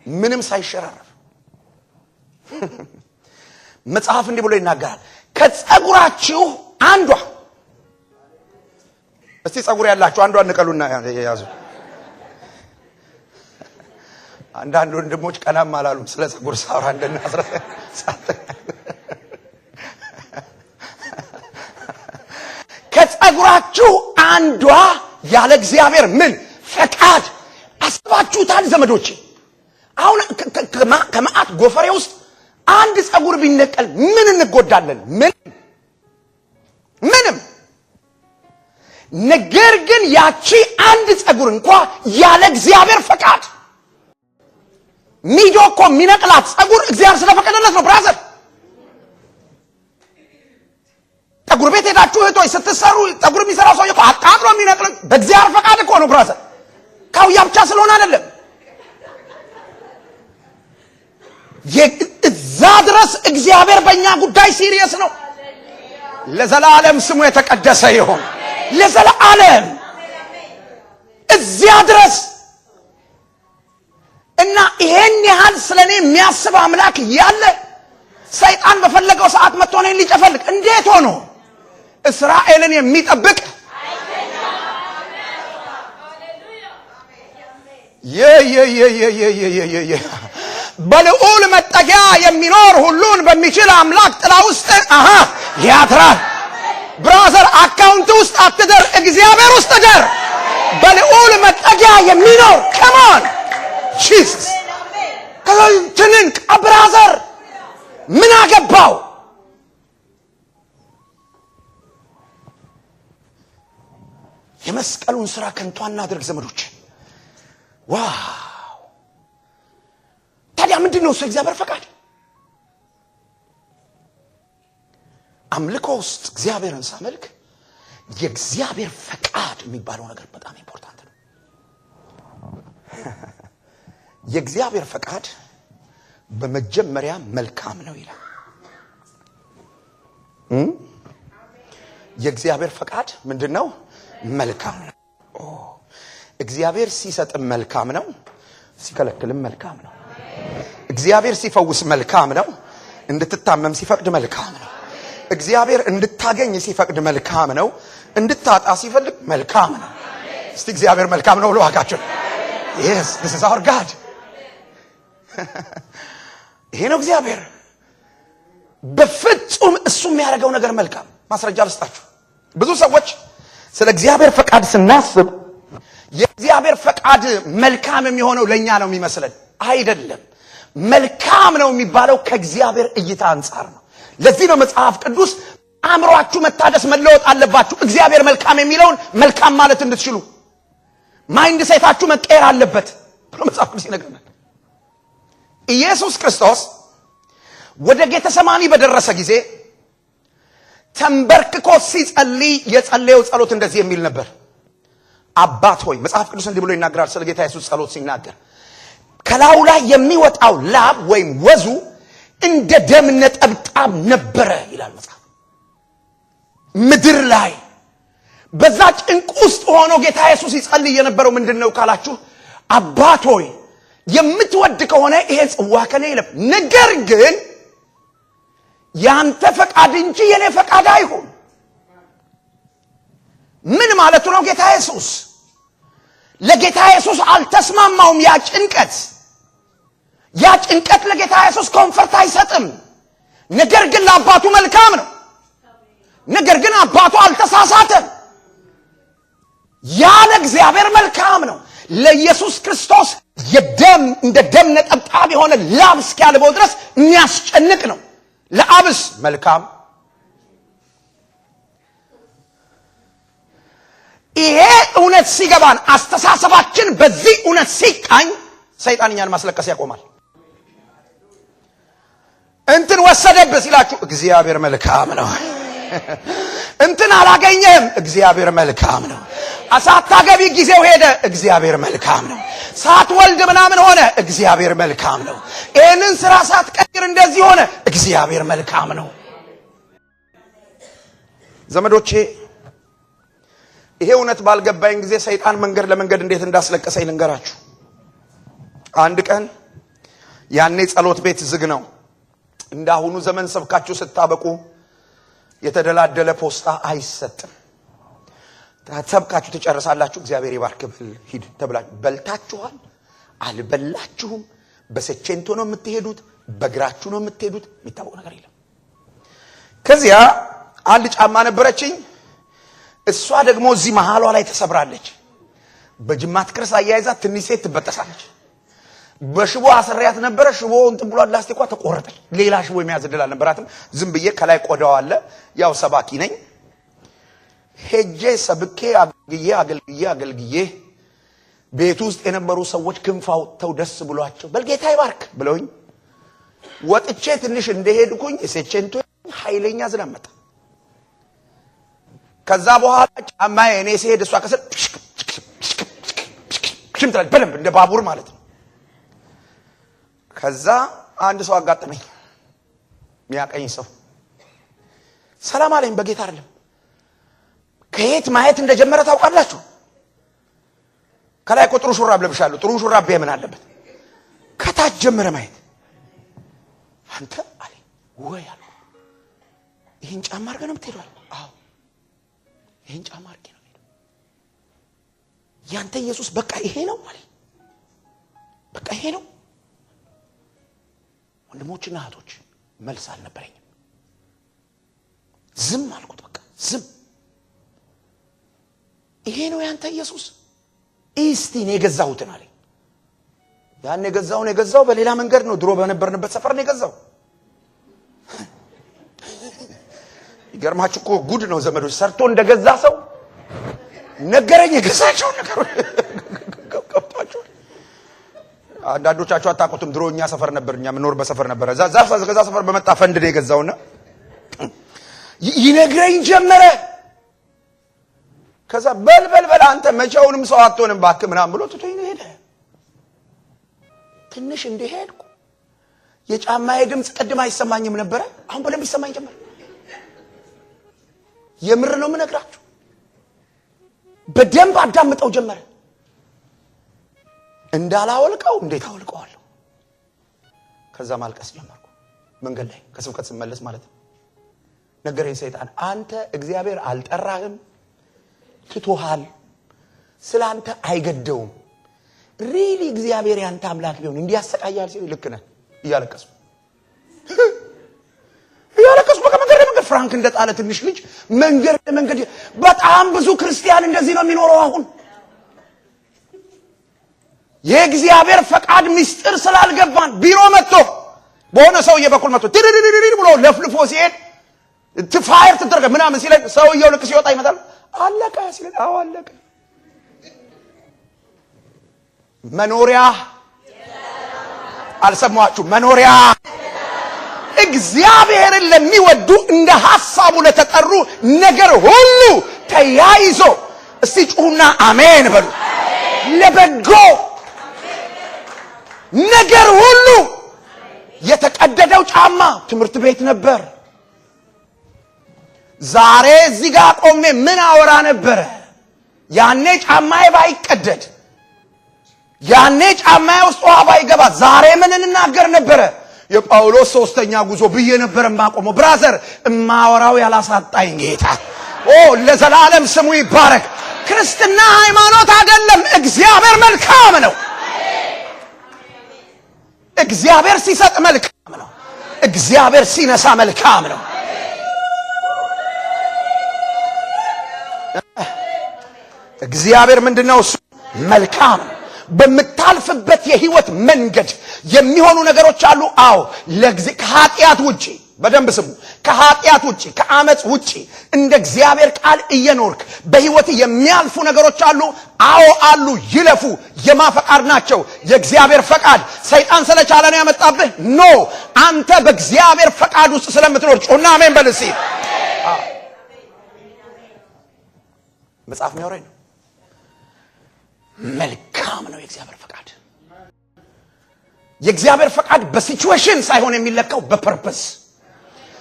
ምንም ሳይሸራረፍ መጽሐፍ እንዲህ ብሎ ይናገራል፣ ከጸጉራችሁ አንዷ። እስቲ ጸጉር ያላችሁ አንዷን ንቀሉና ያዙ። አንዳንድ ወንድሞች ቀናም አላሉም ስለ ጸጉር ሳውራ እንደናስረ ከጸጉራችሁ አንዷ ያለ እግዚአብሔር ምን ፈቃድ። አስባችሁታል ዘመዶቼ? አሁን ከመዓት ጎፈሬ ውስጥ አንድ ጸጉር ቢነቀል ምን እንጎዳለን? ምንም። ነገር ግን ያቺ አንድ ጸጉር እንኳን ያለ እግዚአብሔር ፈቃድ ሚዶ እኮ የሚነቅላት ጸጉር እግዚአብሔር ስለፈቀደለት ነው። ብራዘር ጸጉር ቤት ሄዳችሁ እህቶች ስትሰሩ ጸጉር የሚሰራው ሰው እኮ አጣጥሎ የሚነቅል በእግዚአብሔር ፈቃድ እኮ ነው። ብራዘር ካውያ ብቻ ስለሆነ አይደለም። እዛ ድረስ እግዚአብሔር በእኛ ጉዳይ ሲሪየስ ነው። ለዘላለም ስሙ የተቀደሰ ይሁን። ለዘላለም እዚያ ድረስ እና ይሄን ያህል ስለኔ የሚያስብ አምላክ ያለ ሰይጣን በፈለገው ሰዓት መጥቶ እኔን ሊጨፈልቅ እንዴት ሆኖ እስራኤልን የሚጠብቅ በልዑል መጠጊያ የሚኖር ሁሉን በሚችል አምላክ ጥላ ውስጥ ያድራል። ብራዘር አካውንት ውስጥ አትደር፣ እግዚአብሔር ውስጥ ደር። በልዑል መጠጊያ የሚኖር ከማን ጂሰስ ከንትን ብራዘር ምን አገባው? የመስቀሉን ሥራ ከንቱ አናድርግ ዘመዶች። ዋው! ታዲያ ምንድነው እሱ የእግዚአብሔር ፈቃድ? አምልኮ ውስጥ እግዚአብሔርን ሳመልክ የእግዚአብሔር ፈቃድ የሚባለው ነገር በጣም ኢምፖርታንት ነው። የእግዚአብሔር ፈቃድ በመጀመሪያ መልካም ነው ይላል። የእግዚአብሔር ፈቃድ ምንድነው? መልካም ነው። እግዚአብሔር ሲሰጥም መልካም ነው፣ ሲከለክልም መልካም ነው። እግዚአብሔር ሲፈውስ መልካም ነው፣ እንድትታመም ሲፈቅድ መልካም ነው። እግዚአብሔር እንድታገኝ ሲፈቅድ መልካም ነው፣ እንድታጣ ሲፈልግ መልካም ነው። እስቲ እግዚአብሔር መልካም ነው ብሎ ዋጋችሁ። yes this is our God። ይሄ ነው እግዚአብሔር። በፍጹም እሱ የሚያደርገው ነገር መልካም። ማስረጃ ልስጣችሁ። ብዙ ሰዎች ስለ እግዚአብሔር ፈቃድ ስናስብ የእግዚአብሔር ፈቃድ መልካም የሚሆነው ለኛ ነው የሚመስለን። አይደለም። መልካም ነው የሚባለው ከእግዚአብሔር እይታ አንፃር ነው። ለዚህ ነው መጽሐፍ ቅዱስ አእምሮአችሁ መታደስ መለወጥ አለባችሁ እግዚአብሔር መልካም የሚለውን መልካም ማለት እንድትችሉ ማይንድ ሴታችሁ መቀየር አለበት ብሎ መጽሐፍ ቅዱስ ይነግረናል። ኢየሱስ ክርስቶስ ወደ ጌተሰማኒ በደረሰ ጊዜ ተንበርክኮ ሲጸልይ የጸለየው ጸሎት እንደዚህ የሚል ነበር። አባት ሆይ፣ መጽሐፍ ቅዱስ እንዲህ ብሎ ይናገራል ስለ ጌታ ኢየሱስ ጸሎት ሲናገር፣ ከላዩ ላይ የሚወጣው ላብ ወይም ወዙ እንደ ደም ነጠብጣብ ነበረ ይላል መጽሐፍ። ምድር ላይ በዛ ጭንቅ ውስጥ ሆኖ ጌታ ኢየሱስ ይጸልይ የነበረው ምንድነው ካላችሁ፣ አባት ሆይ የምትወድ ከሆነ ይሄ ጽዋ ከኔ ይለፍ፣ ነገር ግን ያንተ ፈቃድ እንጂ የኔ ፈቃድ አይሁን። ምን ማለቱ ነው? ጌታ ኢየሱስ ለጌታ ኢየሱስ አልተስማማውም። ያ ጭንቀት ለጌታ ኢየሱስ ኮንፈርት አይሰጥም። ነገር ግን ለአባቱ መልካም ነው። ነገር ግን አባቱ አልተሳሳተም። ያለ እግዚአብሔር መልካም ነው። ለኢየሱስ ክርስቶስ የደም እንደ ደም ነጠብጣብ የሆነ ላብ እስኪያልበው ድረስ የሚያስጨንቅ ነው። ለአብስ መልካም፣ ይሄ እውነት ሲገባን አስተሳሰባችን በዚህ እውነት ሲቃኝ ሰይጣን እኛን ማስለቀስ ያቆማል። እንትን ወሰደብህ ሲላችሁ እግዚአብሔር መልካም ነው። እንትን አላገኘህም እግዚአብሔር መልካም ነው። ሳታገቢ ጊዜው ሄደ እግዚአብሔር መልካም ነው። ሳትወልድ ምናምን ሆነ እግዚአብሔር መልካም ነው። ይሄንን ስራ ሳትቀይር እንደዚህ ሆነ እግዚአብሔር መልካም ነው። ዘመዶቼ ይሄ እውነት ባልገባኝ ጊዜ ሰይጣን መንገድ ለመንገድ እንዴት እንዳስለቀሰኝ ልንገራችሁ። አንድ ቀን ያኔ ጸሎት ቤት ዝግ ነው። እንዳሁኑ ዘመን ሰብካችሁ ስታበቁ የተደላደለ ፖስታ አይሰጥም። ሰብካችሁ ትጨርሳላችሁ፣ እግዚአብሔር ይባርክ ሂድ ተብላችሁ በልታችኋል አልበላችሁም፣ በሰቼንቶ ነው የምትሄዱት፣ በግራችሁ ነው የምትሄዱት፣ የሚታወቅ ነገር የለም። ከዚያ አንድ ጫማ ነበረችኝ። እሷ ደግሞ እዚህ መሃሏ ላይ ተሰብራለች። በጅማት ክርስ አያይዛ ትንሽ ሴት ትበጠሳለች። በሽቦ አስሪያት ነበረ። ሽቦ እንትን ብሏል፣ ላስቲኳ ተቆረጠች። ሌላ ሽቦ የሚያዝ ዕድል አልነበራትም። ዝም ብዬ ከላይ ቆዳው አለ፣ ያው ሰባኪ ነኝ። ሄጄ ሰብኬ አገልግዬ ቤት ውስጥ የነበሩ ሰዎች ክንፍ አውጥተው ደስ ብሏቸው በልጌታ ይባርክ ብለውኝ ወጥቼ ትንሽ እንደሄድኩኝ የሴቼንቶ ኃይለኛ ዝናብ መጣ። ከዛ በኋላ ጫማዬ እኔ ሲሄድ እሷ ከሰል ሽምጥራች በደንብ እንደ ባቡር ማለት ነው። ከዛ አንድ ሰው አጋጠመኝ፣ ሚያቀኝ ሰው። ሰላም አለኝ። በጌታ አይደለም። ከየት ማየት እንደጀመረ ታውቃላችሁ? ከላይ እኮ ጥሩ ሹራብ ለብሻለሁ። ጥሩ ሹራብ ምን አለበት? ከታች ጀመረ ማየት። አንተ አለኝ ወይ አለ። ይሄን ጫማ አድርገህ ነው የምትሄደው? አዎ ይሄን ጫማ አድርጌ ነው የምሄደው። ያንተ ኢየሱስ በቃ ይሄ ነው አለኝ። በቃ ይሄ ነው። ወንድሞችና እህቶች መልስ አልነበረኝም። ዝም አልኩት። በቃ ዝም። ይሄ ነው ያንተ ኢየሱስ? እስቲ ነው የገዛሁትን አለኝ። ያን የገዛው በሌላ መንገድ ነው። ድሮ በነበርንበት ሰፈር ነው የገዛው። ይገርማችሁ እኮ ጉድ ነው ዘመዶች። ሰርቶ እንደገዛ ሰው ነገረኝ። የገዛቸው ነገር ገብቷችሁ አንዳንዶቻችሁ አታውቁትም። ድሮ እኛ ሰፈር ነበር፣ እኛ ምንኖርበት ሰፈር ነበር። እዛ ሰፈር በመጣ ፈንድ ነው የገዛውና ይነግረኝ ጀመረ። ከዛ በል አንተ መቼውንም ሰው አትሆንም እባክህ ምናምን ብሎ ትቶኝ ሄደ። ትንሽ እንደሄድኩ የጫማዬ ድምፅ ቅድም አይሰማኝም ነበረ፣ አሁን በደንብ ይሰማኝ ጀመረ። የምር ነው የምነግራችሁ። በደንብ አዳምጠው ጀመረ። እንዳላወልቀው እንዴት አወልቀዋለሁ? ከዛ ማልቀስ ጀመርኩ። መንገድ ላይ ከስብከት ስመለስ ማለት ነው። ነገረኝ ሰይጣን፣ አንተ እግዚአብሔር አልጠራህም፣ ትቶሃል፣ ስላንተ አይገደውም። ሪሊ እግዚአብሔር ያንተ አምላክ ቢሆን እንዲያሰቃያል ሲል ልክ ነህ። እያለቀስኩ በመንገድ ፍራንክ እንደጣለ ትንሽ ልጅ መንገድ በጣም ብዙ ክርስቲያን እንደዚህ ነው የሚኖረው። አሁን የእግዚአብሔር ፈቃድ ምስጢር ስላልገባን ቢሮ መጥቶ በሆነ ሰውዬ በኩል መጥቶ ድድድድድ ብሎ ለፍልፎ ሲሄድ ትፋየር ትደረገ ምናምን ሲለኝ ሰውየው ልክ ሲወጣ ይመጣል። አለቀ ሲለኝ አዎ አለቀ። መኖሪያ አልሰማችሁ? መኖሪያ እግዚአብሔርን ለሚወዱ እንደ ሐሳቡ ለተጠሩ ነገር ሁሉ ተያይዞ እስቲ ጩሁና አሜን በሉ። ለበጎ ነገር ሁሉ የተቀደደው ጫማ ትምህርት ቤት ነበር። ዛሬ እዚህ ጋር ቆሜ ምን አወራ ነበረ? ያኔ ጫማዬ ባይቀደድ፣ ያኔ ጫማዬ ውስጥ ውሃ ባይገባ ዛሬ ምን እንናገር ነበረ? የጳውሎስ ሶስተኛ ጉዞ ብዬ ነበር ማቆመው። ብራዘር እማወራው ያላሳጣኝ ጌታ ለዘላለም ስሙ ይባረክ። ክርስትና ሃይማኖት አይደለም። እግዚአብሔር መልካም ነው። እግዚአብሔር ሲሰጥ መልካም ነው። እግዚአብሔር ሲነሳ መልካም ነው። እግዚአብሔር ምንድነው? እሱ መልካም። በምታልፍበት የህይወት መንገድ የሚሆኑ ነገሮች አሉ። አዎ ከኃጢአት ውጪ በደንብ ስሙ። ከኃጢአት ውጪ ከአመጽ ውጪ እንደ እግዚአብሔር ቃል እየኖርክ በህይወት የሚያልፉ ነገሮች አሉ። አዎ አሉ። ይለፉ። የማፈቃድ ናቸው። የእግዚአብሔር ፈቃድ ሰይጣን ስለቻለ ነው ያመጣብህ? ኖ፣ አንተ በእግዚአብሔር ፈቃድ ውስጥ ስለምትኖር ጮና አሜን በል እስኪ። መጽሐፍ የሚያወራኝ ነው። መልካም ነው የእግዚአብሔር ፈቃድ። የእግዚአብሔር ፈቃድ በሲቹዌሽን ሳይሆን የሚለካው በፐርፐስ።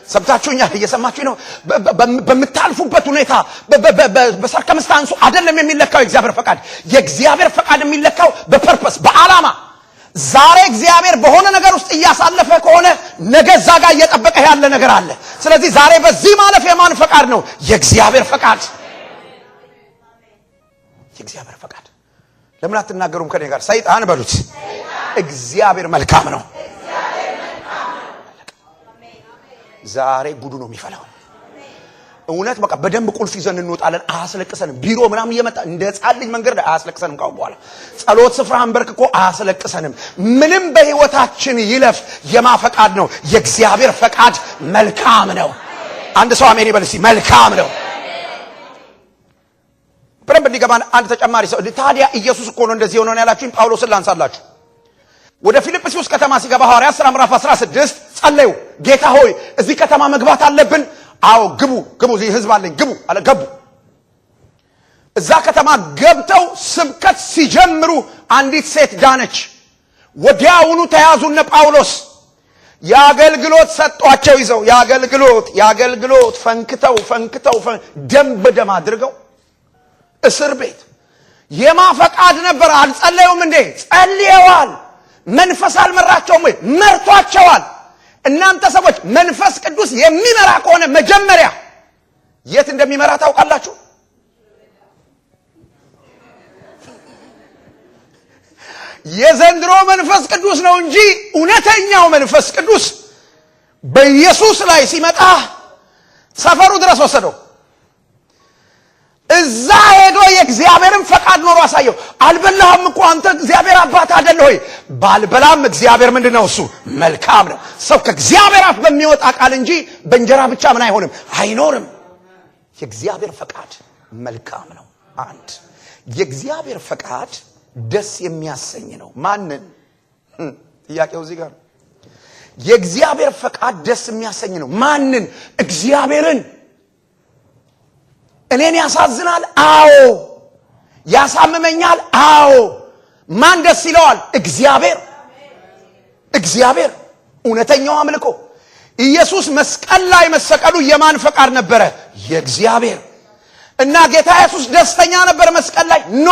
ሰምታችሁኛል? እየሰማችሁ ነው? በምታልፉበት ሁኔታ በሰርከምስታንሱ አይደለም የሚለካው የእግዚአብሔር ፈቃድ። የእግዚአብሔር ፈቃድ የሚለካው በፐርፐስ፣ በዓላማ። ዛሬ እግዚአብሔር በሆነ ነገር ውስጥ እያሳለፈ ከሆነ ነገ እዛ ጋር እየጠበቀ ያለ ነገር አለ። ስለዚህ ዛሬ በዚህ ማለፍ የማን ፈቃድ ነው? የእግዚአብሔር ፈቃድ። የእግዚአብሔር ፈቃድ። ለምን አትናገሩም ከኔ ጋር? ሰይጣን በሉት እግዚአብሔር መልካም ነው። ዛሬ ጉዱ ነው የሚፈላው። እውነት በቃ በደንብ ቁልፍ ይዘን እንወጣለን። አያስለቅሰንም። ቢሮ ምናምን እየመጣ እንደ ሕፃን ልጅ መንገድ አያስለቅሰንም። ካሁን በኋላ ጸሎት ስፍራ አንበርክኮ አያስለቅሰንም። ምንም በህይወታችን ይለፍ የማፈቃድ ነው? የእግዚአብሔር ፈቃድ መልካም ነው። አንድ ሰው አሜን ይበል እስቲ። መልካም ነው። በደንብ እንዲገባን አንድ ተጨማሪ ሰው። ታዲያ ኢየሱስ እኮ ነው እንደዚህ ሆኖ ነው ያላችሁኝ። ጳውሎስን ላንሳላችሁ። ወደ ፊልጵስዩስ ከተማ ሲገባ ሐዋርያት ሥራ ምዕራፍ 16 ጸለዩ። ጌታ ሆይ እዚህ ከተማ መግባት አለብን። አዎ ግቡ፣ እዚህ ህዝብ አለኝ፣ ግቡ አለ። ገቡ። እዛ ከተማ ገብተው ስብከት ሲጀምሩ አንዲት ሴት ዳነች። ወዲያውኑ ተያዙነ ጳውሎስ። የአገልግሎት ሰጧቸው ይዘው የአገልግሎት ፈንክተው ደም በደም አድርገው እስር ቤት። የማፈቃድ ነበር። አልጸለዩም እንዴ? ጸልየዋል። መንፈስ አልመራቸውም ወይ? መርቷቸዋል። እናንተ ሰዎች መንፈስ ቅዱስ የሚመራ ከሆነ መጀመሪያ የት እንደሚመራ ታውቃላችሁ? የዘንድሮ መንፈስ ቅዱስ ነው እንጂ እውነተኛው መንፈስ ቅዱስ በኢየሱስ ላይ ሲመጣ ሰፈሩ ድረስ ወሰደው። እዛ ሄዶ የእግዚአብሔርን ፈቃድ ኖሮ አሳየው። አልበላህም እኮ አንተ እግዚአብሔር አባት አይደለ ሆይ? ባልበላም እግዚአብሔር ምንድነው? እሱ መልካም ነው። ሰው ከእግዚአብሔር አፍ በሚወጣ ቃል እንጂ በእንጀራ ብቻ ምን አይሆንም፣ አይኖርም። የእግዚአብሔር ፈቃድ መልካም ነው። አንድ የእግዚአብሔር ፈቃድ ደስ የሚያሰኝ ነው። ማንን? ጥያቄው እዚህ ጋር። የእግዚአብሔር ፈቃድ ደስ የሚያሰኝ ነው። ማንን? እግዚአብሔርን። እኔን ያሳዝናል? አዎ። ያሳምመኛል? አዎ። ማን ደስ ይለዋል? እግዚአብሔር። እውነተኛው አምልኮ። ኢየሱስ መስቀል ላይ መሰቀሉ የማን ፈቃድ ነበረ? የእግዚአብሔር። እና ጌታ ኢየሱስ ደስተኛ ነበር መስቀል ላይ? ኖ።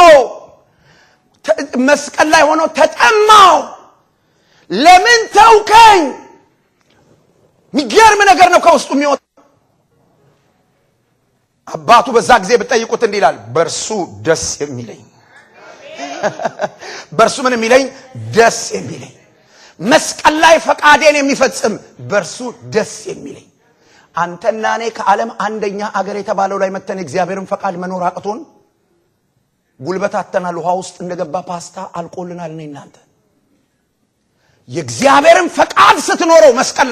መስቀል ላይ ሆኖ ተጠማው። ለምን ተውከኝ? የሚገርም ነገር ነው ከውስጡ የሚወጣ። አባቱ በዛ ጊዜ ብትጠይቁት እንዲህ ይላል፣ በእርሱ ደስ የሚለኝ። በእርሱ ምን የሚለኝ? ደስ የሚለኝ። መስቀል ላይ ፈቃዴን የሚፈጽም በእርሱ ደስ የሚለኝ። አንተና እኔ ከዓለም አንደኛ አገር የተባለው ላይ መተን እግዚአብሔርን ፈቃድ መኖር አቅቶን ጉልበት አተናል። ውሃ ውስጥ እንደገባ ፓስታ አልቆልናል። እኔ እናንተ የእግዚአብሔርን ፈቃድ ስትኖረው መስቀል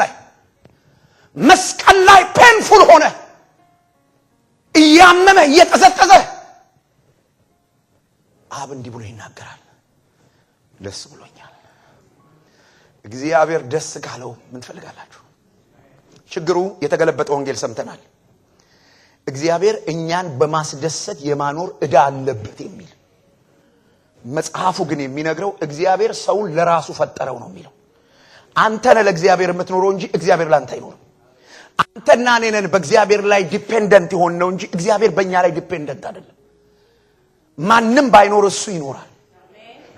ላይ ፔንፉል ሆነ፣ እያመመ እየተዘጠዘ አብ እንዲህ ብሎ ይናገራል፣ ደስ ብሎኛል። እግዚአብሔር ደስ ካለው ምን ትፈልጋላችሁ? ችግሩ የተገለበጠ ወንጌል ሰምተናል። እግዚአብሔር እኛን በማስደሰት የማኖር ዕዳ አለበት የሚል። መጽሐፉ ግን የሚነግረው እግዚአብሔር ሰውን ለራሱ ፈጠረው ነው የሚለው። አንተ ነህ ለእግዚአብሔር የምትኖረው እንጂ እግዚአብሔር ላንተ አይኖርም። አንተና እኔ ነን በእግዚአብሔር ላይ ዲፔንደንት የሆን ነው እንጂ እግዚአብሔር በእኛ ላይ ዲፔንደንት አይደለም። ማንም ባይኖር እሱ ይኖራል።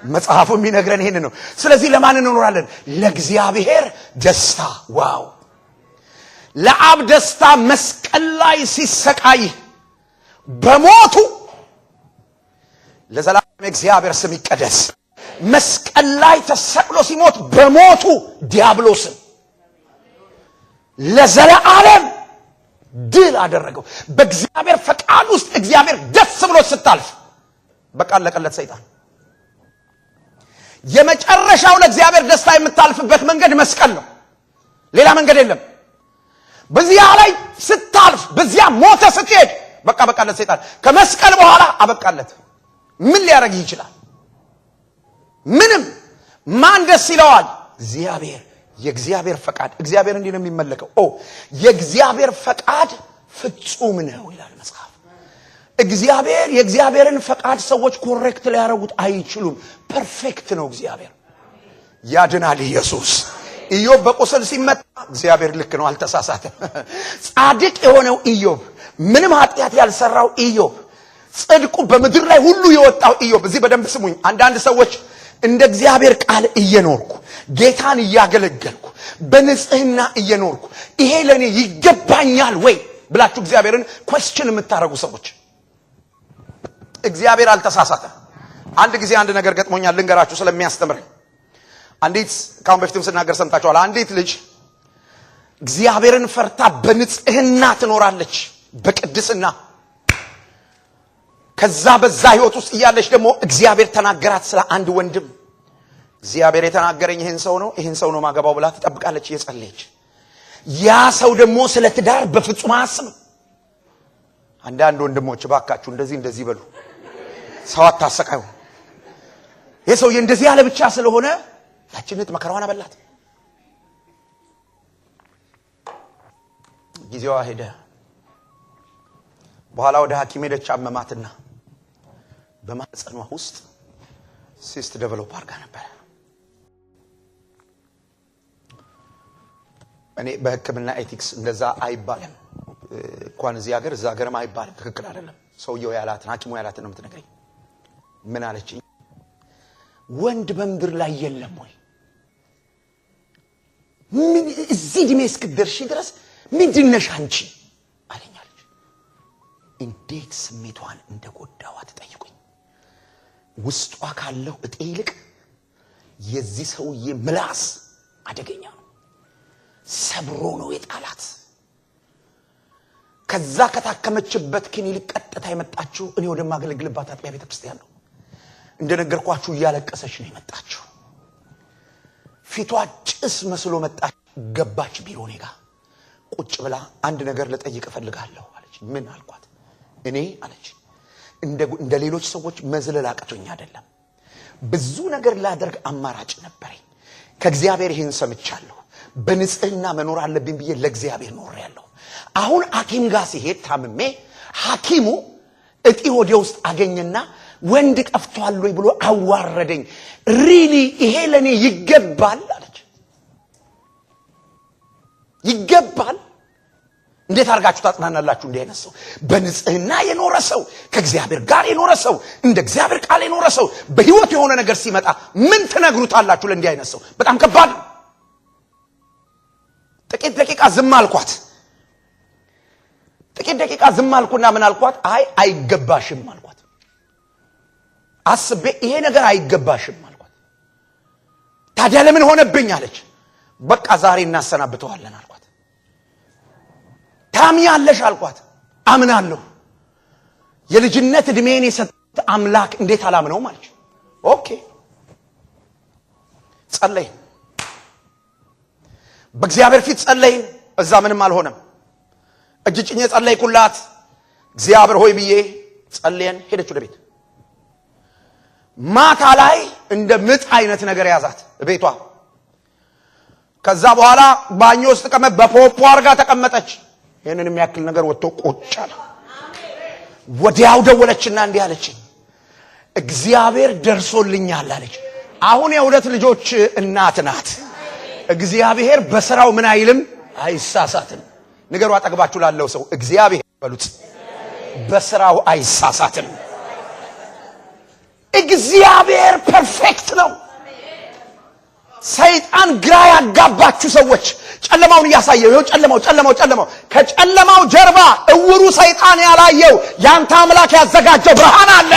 መጽሐፉ የሚነግረን ይሄን ነው። ስለዚህ ለማን እንኖራለን? ለእግዚአብሔር ደስታ። ዋው! ለአብ ደስታ መስቀል ላይ ሲሰቃይ በሞቱ ለዘላለም እግዚአብሔር ስም ይቀደስ። መስቀል ላይ ተሰቅሎ ሲሞት በሞቱ ዲያብሎስን ለዘላለም ድል አደረገው። በእግዚአብሔር ፈቃድ ውስጥ እግዚአብሔር ደስ ብሎ ስታልፍ በቃ አለቀለት ሰይጣን። የመጨረሻው ለእግዚአብሔር ደስታ የምታልፍበት መንገድ መስቀል ነው። ሌላ መንገድ የለም። በዚያ ላይ ስታልፍ በዚያ ሞተ ስትሄድ በቃ ለሰይጣን ከመስቀል በኋላ አበቃለት። ምን ሊያረግ ይችላል? ምንም። ማን ደስ ይለዋል? እግዚአብሔር። የእግዚአብሔር ፈቃድ እግዚአብሔር እንዲህ ነው የሚመለከው። የእግዚአብሔር ፈቃድ ፍጹም ነው ይላል መጽሐፍ። እግዚአብሔር የእግዚአብሔርን ፈቃድ ሰዎች ኮሬክት ሊያረጉት አይችሉም። ፐርፌክት ነው እግዚአብሔር። ያድናል ኢየሱስ። ኢዮብ በቁስል ሲመታ እግዚአብሔር ልክ ነው፣ አልተሳሳተም። ጻድቅ የሆነው ኢዮብ፣ ምንም ኃጢአት ያልሰራው ኢዮብ፣ ጽድቁ በምድር ላይ ሁሉ የወጣው ኢዮብ። እዚህ በደንብ ስሙኝ። አንዳንድ ሰዎች እንደ እግዚአብሔር ቃል እየኖርኩ ጌታን እያገለገልኩ በንጽህና እየኖርኩ ይሄ ለኔ ይገባኛል ወይ ብላችሁ እግዚአብሔርን ኩዌስችን የምታረጉ ሰዎች፣ እግዚአብሔር አልተሳሳተም። አንድ ጊዜ አንድ ነገር ገጥሞኛል ልንገራችሁ ስለሚያስተምረኝ። አንዲት ካሁን በፊትም ስናገር ሰምታችኋል። አንዲት ልጅ እግዚአብሔርን ፈርታ በንጽህና ትኖራለች፣ በቅድስና። ከዛ በዛ ህይወት ውስጥ እያለች ደግሞ እግዚአብሔር ተናገራት ስለ አንድ ወንድም። እግዚአብሔር የተናገረኝ ይሄን ሰው ነው ማገባው ብላ ትጠብቃለች እየጸለየች። ያ ሰው ደግሞ ስለ ትዳር በፍጹም አያስብም። አንዳንድ ወንድሞች ባካችሁ እንደዚህ በሉ፣ ሰው አታሰቃዩ። ይሄ ሰውዬ እንደዚህ ያለ ብቻ ስለሆነ ያችንት መከራዋን አበላት። ጊዜዋ ሄደ። በኋላ ወደ ሐኪም ሄደች። አመማትና በማህፀኗ ውስጥ ሲስት ዴቨሎፕ አድርጋ ነበር። እኔ በሕክምና ኤቲክስ እንደዛ አይባልም እንኳን እዚህ ሀገር እዛ ሀገርም አይባልም፣ ትክክል አይደለም። ሰውየው ያላትን ሐኪሙ ያላትን ነው የምትነግረኝ። ምን አለችኝ? ወንድ በምድር ላይ የለም ወይ? ምን እዚህ እድሜ እስክትደርሺ ድረስ ምንድነሽ አንቺ አለኛለች። እንዴት ስሜቷን እንደጎዳዋ ትጠይቁኝ። ውስጧ ካለው እጤ ይልቅ የዚህ ሰውዬ ምላስ አደገኛ ነው። ሰብሮ ነው የጣላት። ከዛ ከታከመችበት ክሊኒክ ቀጥታ የመጣችው እኔ ወደማገለግልባት አጥቢያ ቤተክርስቲያን ነው። እንደነገርኳችሁ እያለቀሰች ነው የመጣችው። ፊቷ ጭስ መስሎ መጣች። ገባች ቢሮኔ ጋር ቁጭ ብላ አንድ ነገር ልጠይቅ እፈልጋለሁ አለች። ምን አልኳት? እኔ አለች እንደ ሌሎች ሰዎች መዝለል አቅቶኝ አይደለም፣ ብዙ ነገር ላደርግ አማራጭ ነበረኝ። ከእግዚአብሔር ይህን ሰምቻለሁ። በንጽህና መኖር አለብኝ ብዬ ለእግዚአብሔር ኖሬያለሁ። አሁን ሐኪም ጋር ሲሄድ ታምሜ ሐኪሙ እጢ ሆዴ ውስጥ አገኘና ወንድ ጠፍቷል ወይ ብሎ አዋረደኝ። ሪሊ ይሄ ለኔ ይገባል አለች። ይገባል? እንዴት አርጋችሁ ታጽናናላችሁ? እንዲህ አይነት ሰው በንጽህና የኖረ ሰው፣ ከእግዚአብሔር ጋር የኖረ ሰው፣ እንደ እግዚአብሔር ቃል የኖረ ሰው በህይወት የሆነ ነገር ሲመጣ ምን ትነግሩታላችሁ? ለእንዲህ አይነት ሰው በጣም ከባድ ነው። ጥቂት ደቂቃ ዝም አልኳት። ጥቂት ደቂቃ ዝም አልኩና ምን አልኳት? አይገባሽም አልኳት። አስቤ ይሄ ነገር አይገባሽም አልኳት። ታዲያ ለምን ሆነብኝ አለች። በቃ ዛሬ እናሰናብተዋለን አልኳት። ታምኛለሽ አልኳት። አምናለሁ። የልጅነት እድሜን የሰጠ አምላክ እንዴት አላምነውም አለች። ኦኬ ጸለይ፣ በእግዚአብሔር ፊት ጸለይ። እዛ ምንም አልሆነም። እጅ ጭኜ ጸለይኩላት። እግዚአብሔር ሆይ ብዬ ጸልየን ሄደች ወደ ቤት። ማታ ላይ እንደ ምጥ አይነት ነገር ያዛት ቤቷ። ከዛ በኋላ ባኞ ውስጥ ተቀመጠ፣ በፖፖ አርጋ ተቀመጠች። ይሄንን የሚያክል ነገር ወጥቶ ቁጭ አለ። ወዲያው ደወለችና እንዲህ አለችኝ፣ እግዚአብሔር ደርሶልኛል አለች። አሁን የሁለት ልጆች እናት ናት። እግዚአብሔር በስራው ምን አይልም፣ አይሳሳትም። ንገሩ አጠገባችሁ ላለው ሰው እግዚአብሔር በሉት፣ በስራው አይሳሳትም። እግዚአብሔር ፐርፌክት ነው። ሰይጣን ግራ ያጋባችሁ ሰዎች ጨለማውን እያሳየው ነው። ጨለማው ከጨለማው ጀርባ እውሩ ሰይጣን ያላየው ያንተ አምላክ ያዘጋጀው ብርሃን አለ።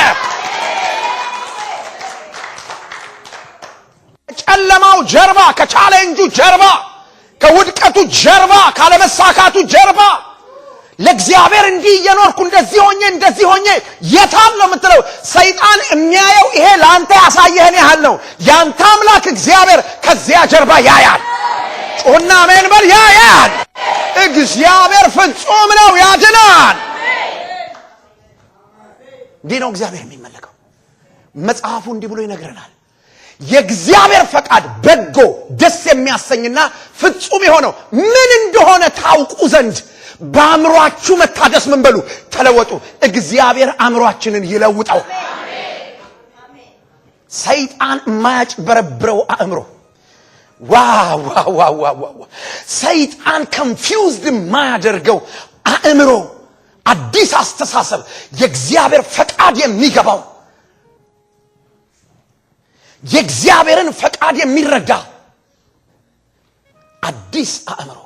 ከጨለማው ጀርባ፣ ከቻሌንጁ ጀርባ፣ ከውድቀቱ ጀርባ፣ ካለመሳካቱ ጀርባ ለእግዚአብሔር እንዲህ እየኖርኩ እንደዚህ ሆኜ የታል ነው የምትለው? ሰይጣን የሚያየው ይሄ ለአንተ ያሳየህን ያህል ነው። ያንተ አምላክ እግዚአብሔር ከዚያ ጀርባ ያያል። ጮና አሜን በል። ያያል። እግዚአብሔር ፍጹም ነው ያድናል። እንዲህ ነው እግዚአብሔር የሚመለከው። መጽሐፉ እንዲህ ብሎ ይነግረናል። የእግዚአብሔር ፈቃድ በጎ ደስ የሚያሰኝና ፍጹም የሆነው ምን እንደሆነ ታውቁ ዘንድ በአእምሮአችሁ መታደስ ምን በሉ ተለወጡ። እግዚአብሔር አእምሮአችንን ይለውጠው። ሰይጣን የማያጭበረብረው አእምሮ ዋው ሰይጣን ኮንፊውዝድ የማያደርገው አእምሮ፣ አዲስ አስተሳሰብ፣ የእግዚአብሔር ፈቃድ የሚገባው፣ የእግዚአብሔርን ፈቃድ የሚረዳ አዲስ አእምሮ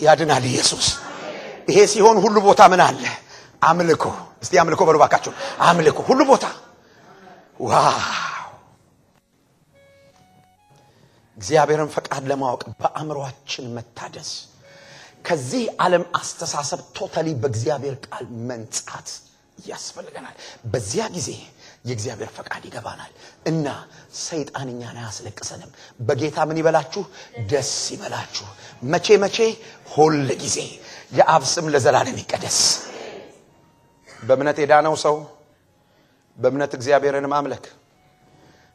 ያድናል ኢየሱስ። ይሄ ሲሆን ሁሉ ቦታ ምን አለ? አምልኮ። እስቲ አምልኮ በሉ ባካችሁ። አምልኮ ሁሉ ቦታ። ዋው! እግዚአብሔርን ፈቃድ ለማወቅ በአእምሮአችን መታደስ፣ ከዚህ ዓለም አስተሳሰብ ቶታሊ በእግዚአብሔር ቃል መንጻት ያስፈልገናል። በዚያ ጊዜ የእግዚአብሔር ፈቃድ ይገባናል እና ሰይጣን እኛን አያስለቅሰንም። በጌታ ምን ይበላችሁ? ደስ ይበላችሁ። መቼ? ሁል ጊዜ። የአብ ስም ለዘላለም ይቀደስ። በእምነት የዳነው ሰው በእምነት እግዚአብሔርን ማምለክ፣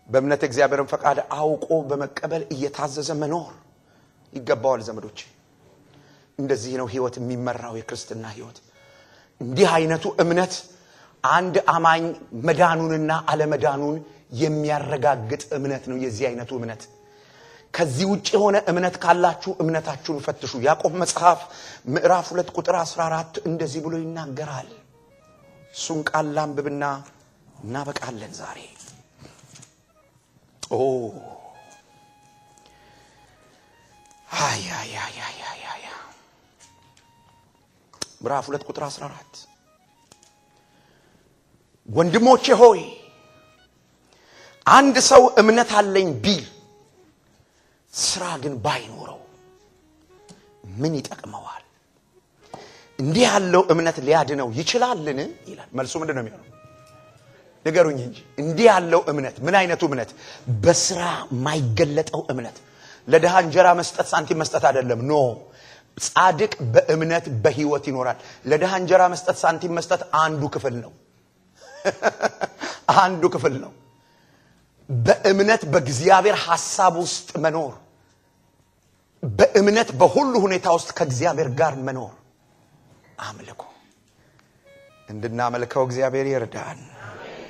በእምነት እግዚአብሔርን ፈቃድ አውቆ በመቀበል እየታዘዘ መኖር ይገባዋል። ዘመዶች እንደዚህ ነው ህይወት የሚመራው፣ የክርስትና ህይወት። እንዲህ አይነቱ እምነት አንድ አማኝ መዳኑንና አለመዳኑን የሚያረጋግጥ እምነት ነው። የዚህ አይነቱ እምነት ከዚህ ውጪ የሆነ እምነት ካላችሁ እምነታችሁን ፈትሹ። ያዕቆብ መጽሐፍ ምዕራፍ 2 ቁጥር 14 እንደዚህ ብሎ ይናገራል። እሱን ቃል ላንብብና እናበቃለን ዛሬ። ምዕራፍ 2 ቁጥር 14 ወንድሞቼ ሆይ አንድ ሰው እምነት አለኝ ቢል ስራ ግን ባይኖረው ምን ይጠቅመዋል? እንዲህ ያለው እምነት ሊያድነው ይችላልን? ይላል። መልሱ ምንድነው የሚሆነው? ንገሩኝ እንጂ። እንዲህ ያለው እምነት ምን አይነቱ እምነት? በስራ ማይገለጠው እምነት። ለድሃ እንጀራ መስጠት ሳንቲም መስጠት አይደለም። ኖ፣ ጻድቅ በእምነት በህይወት ይኖራል። ለድሃ እንጀራ መስጠት ሳንቲም መስጠት አንዱ ክፍል ነው። አንዱ ክፍል ነው። በእምነት በእግዚአብሔር ሐሳብ ውስጥ መኖር፣ በእምነት በሁሉ ሁኔታ ውስጥ ከእግዚአብሔር ጋር መኖር። አምልኮ እንድናመልከው እግዚአብሔር ይርዳን።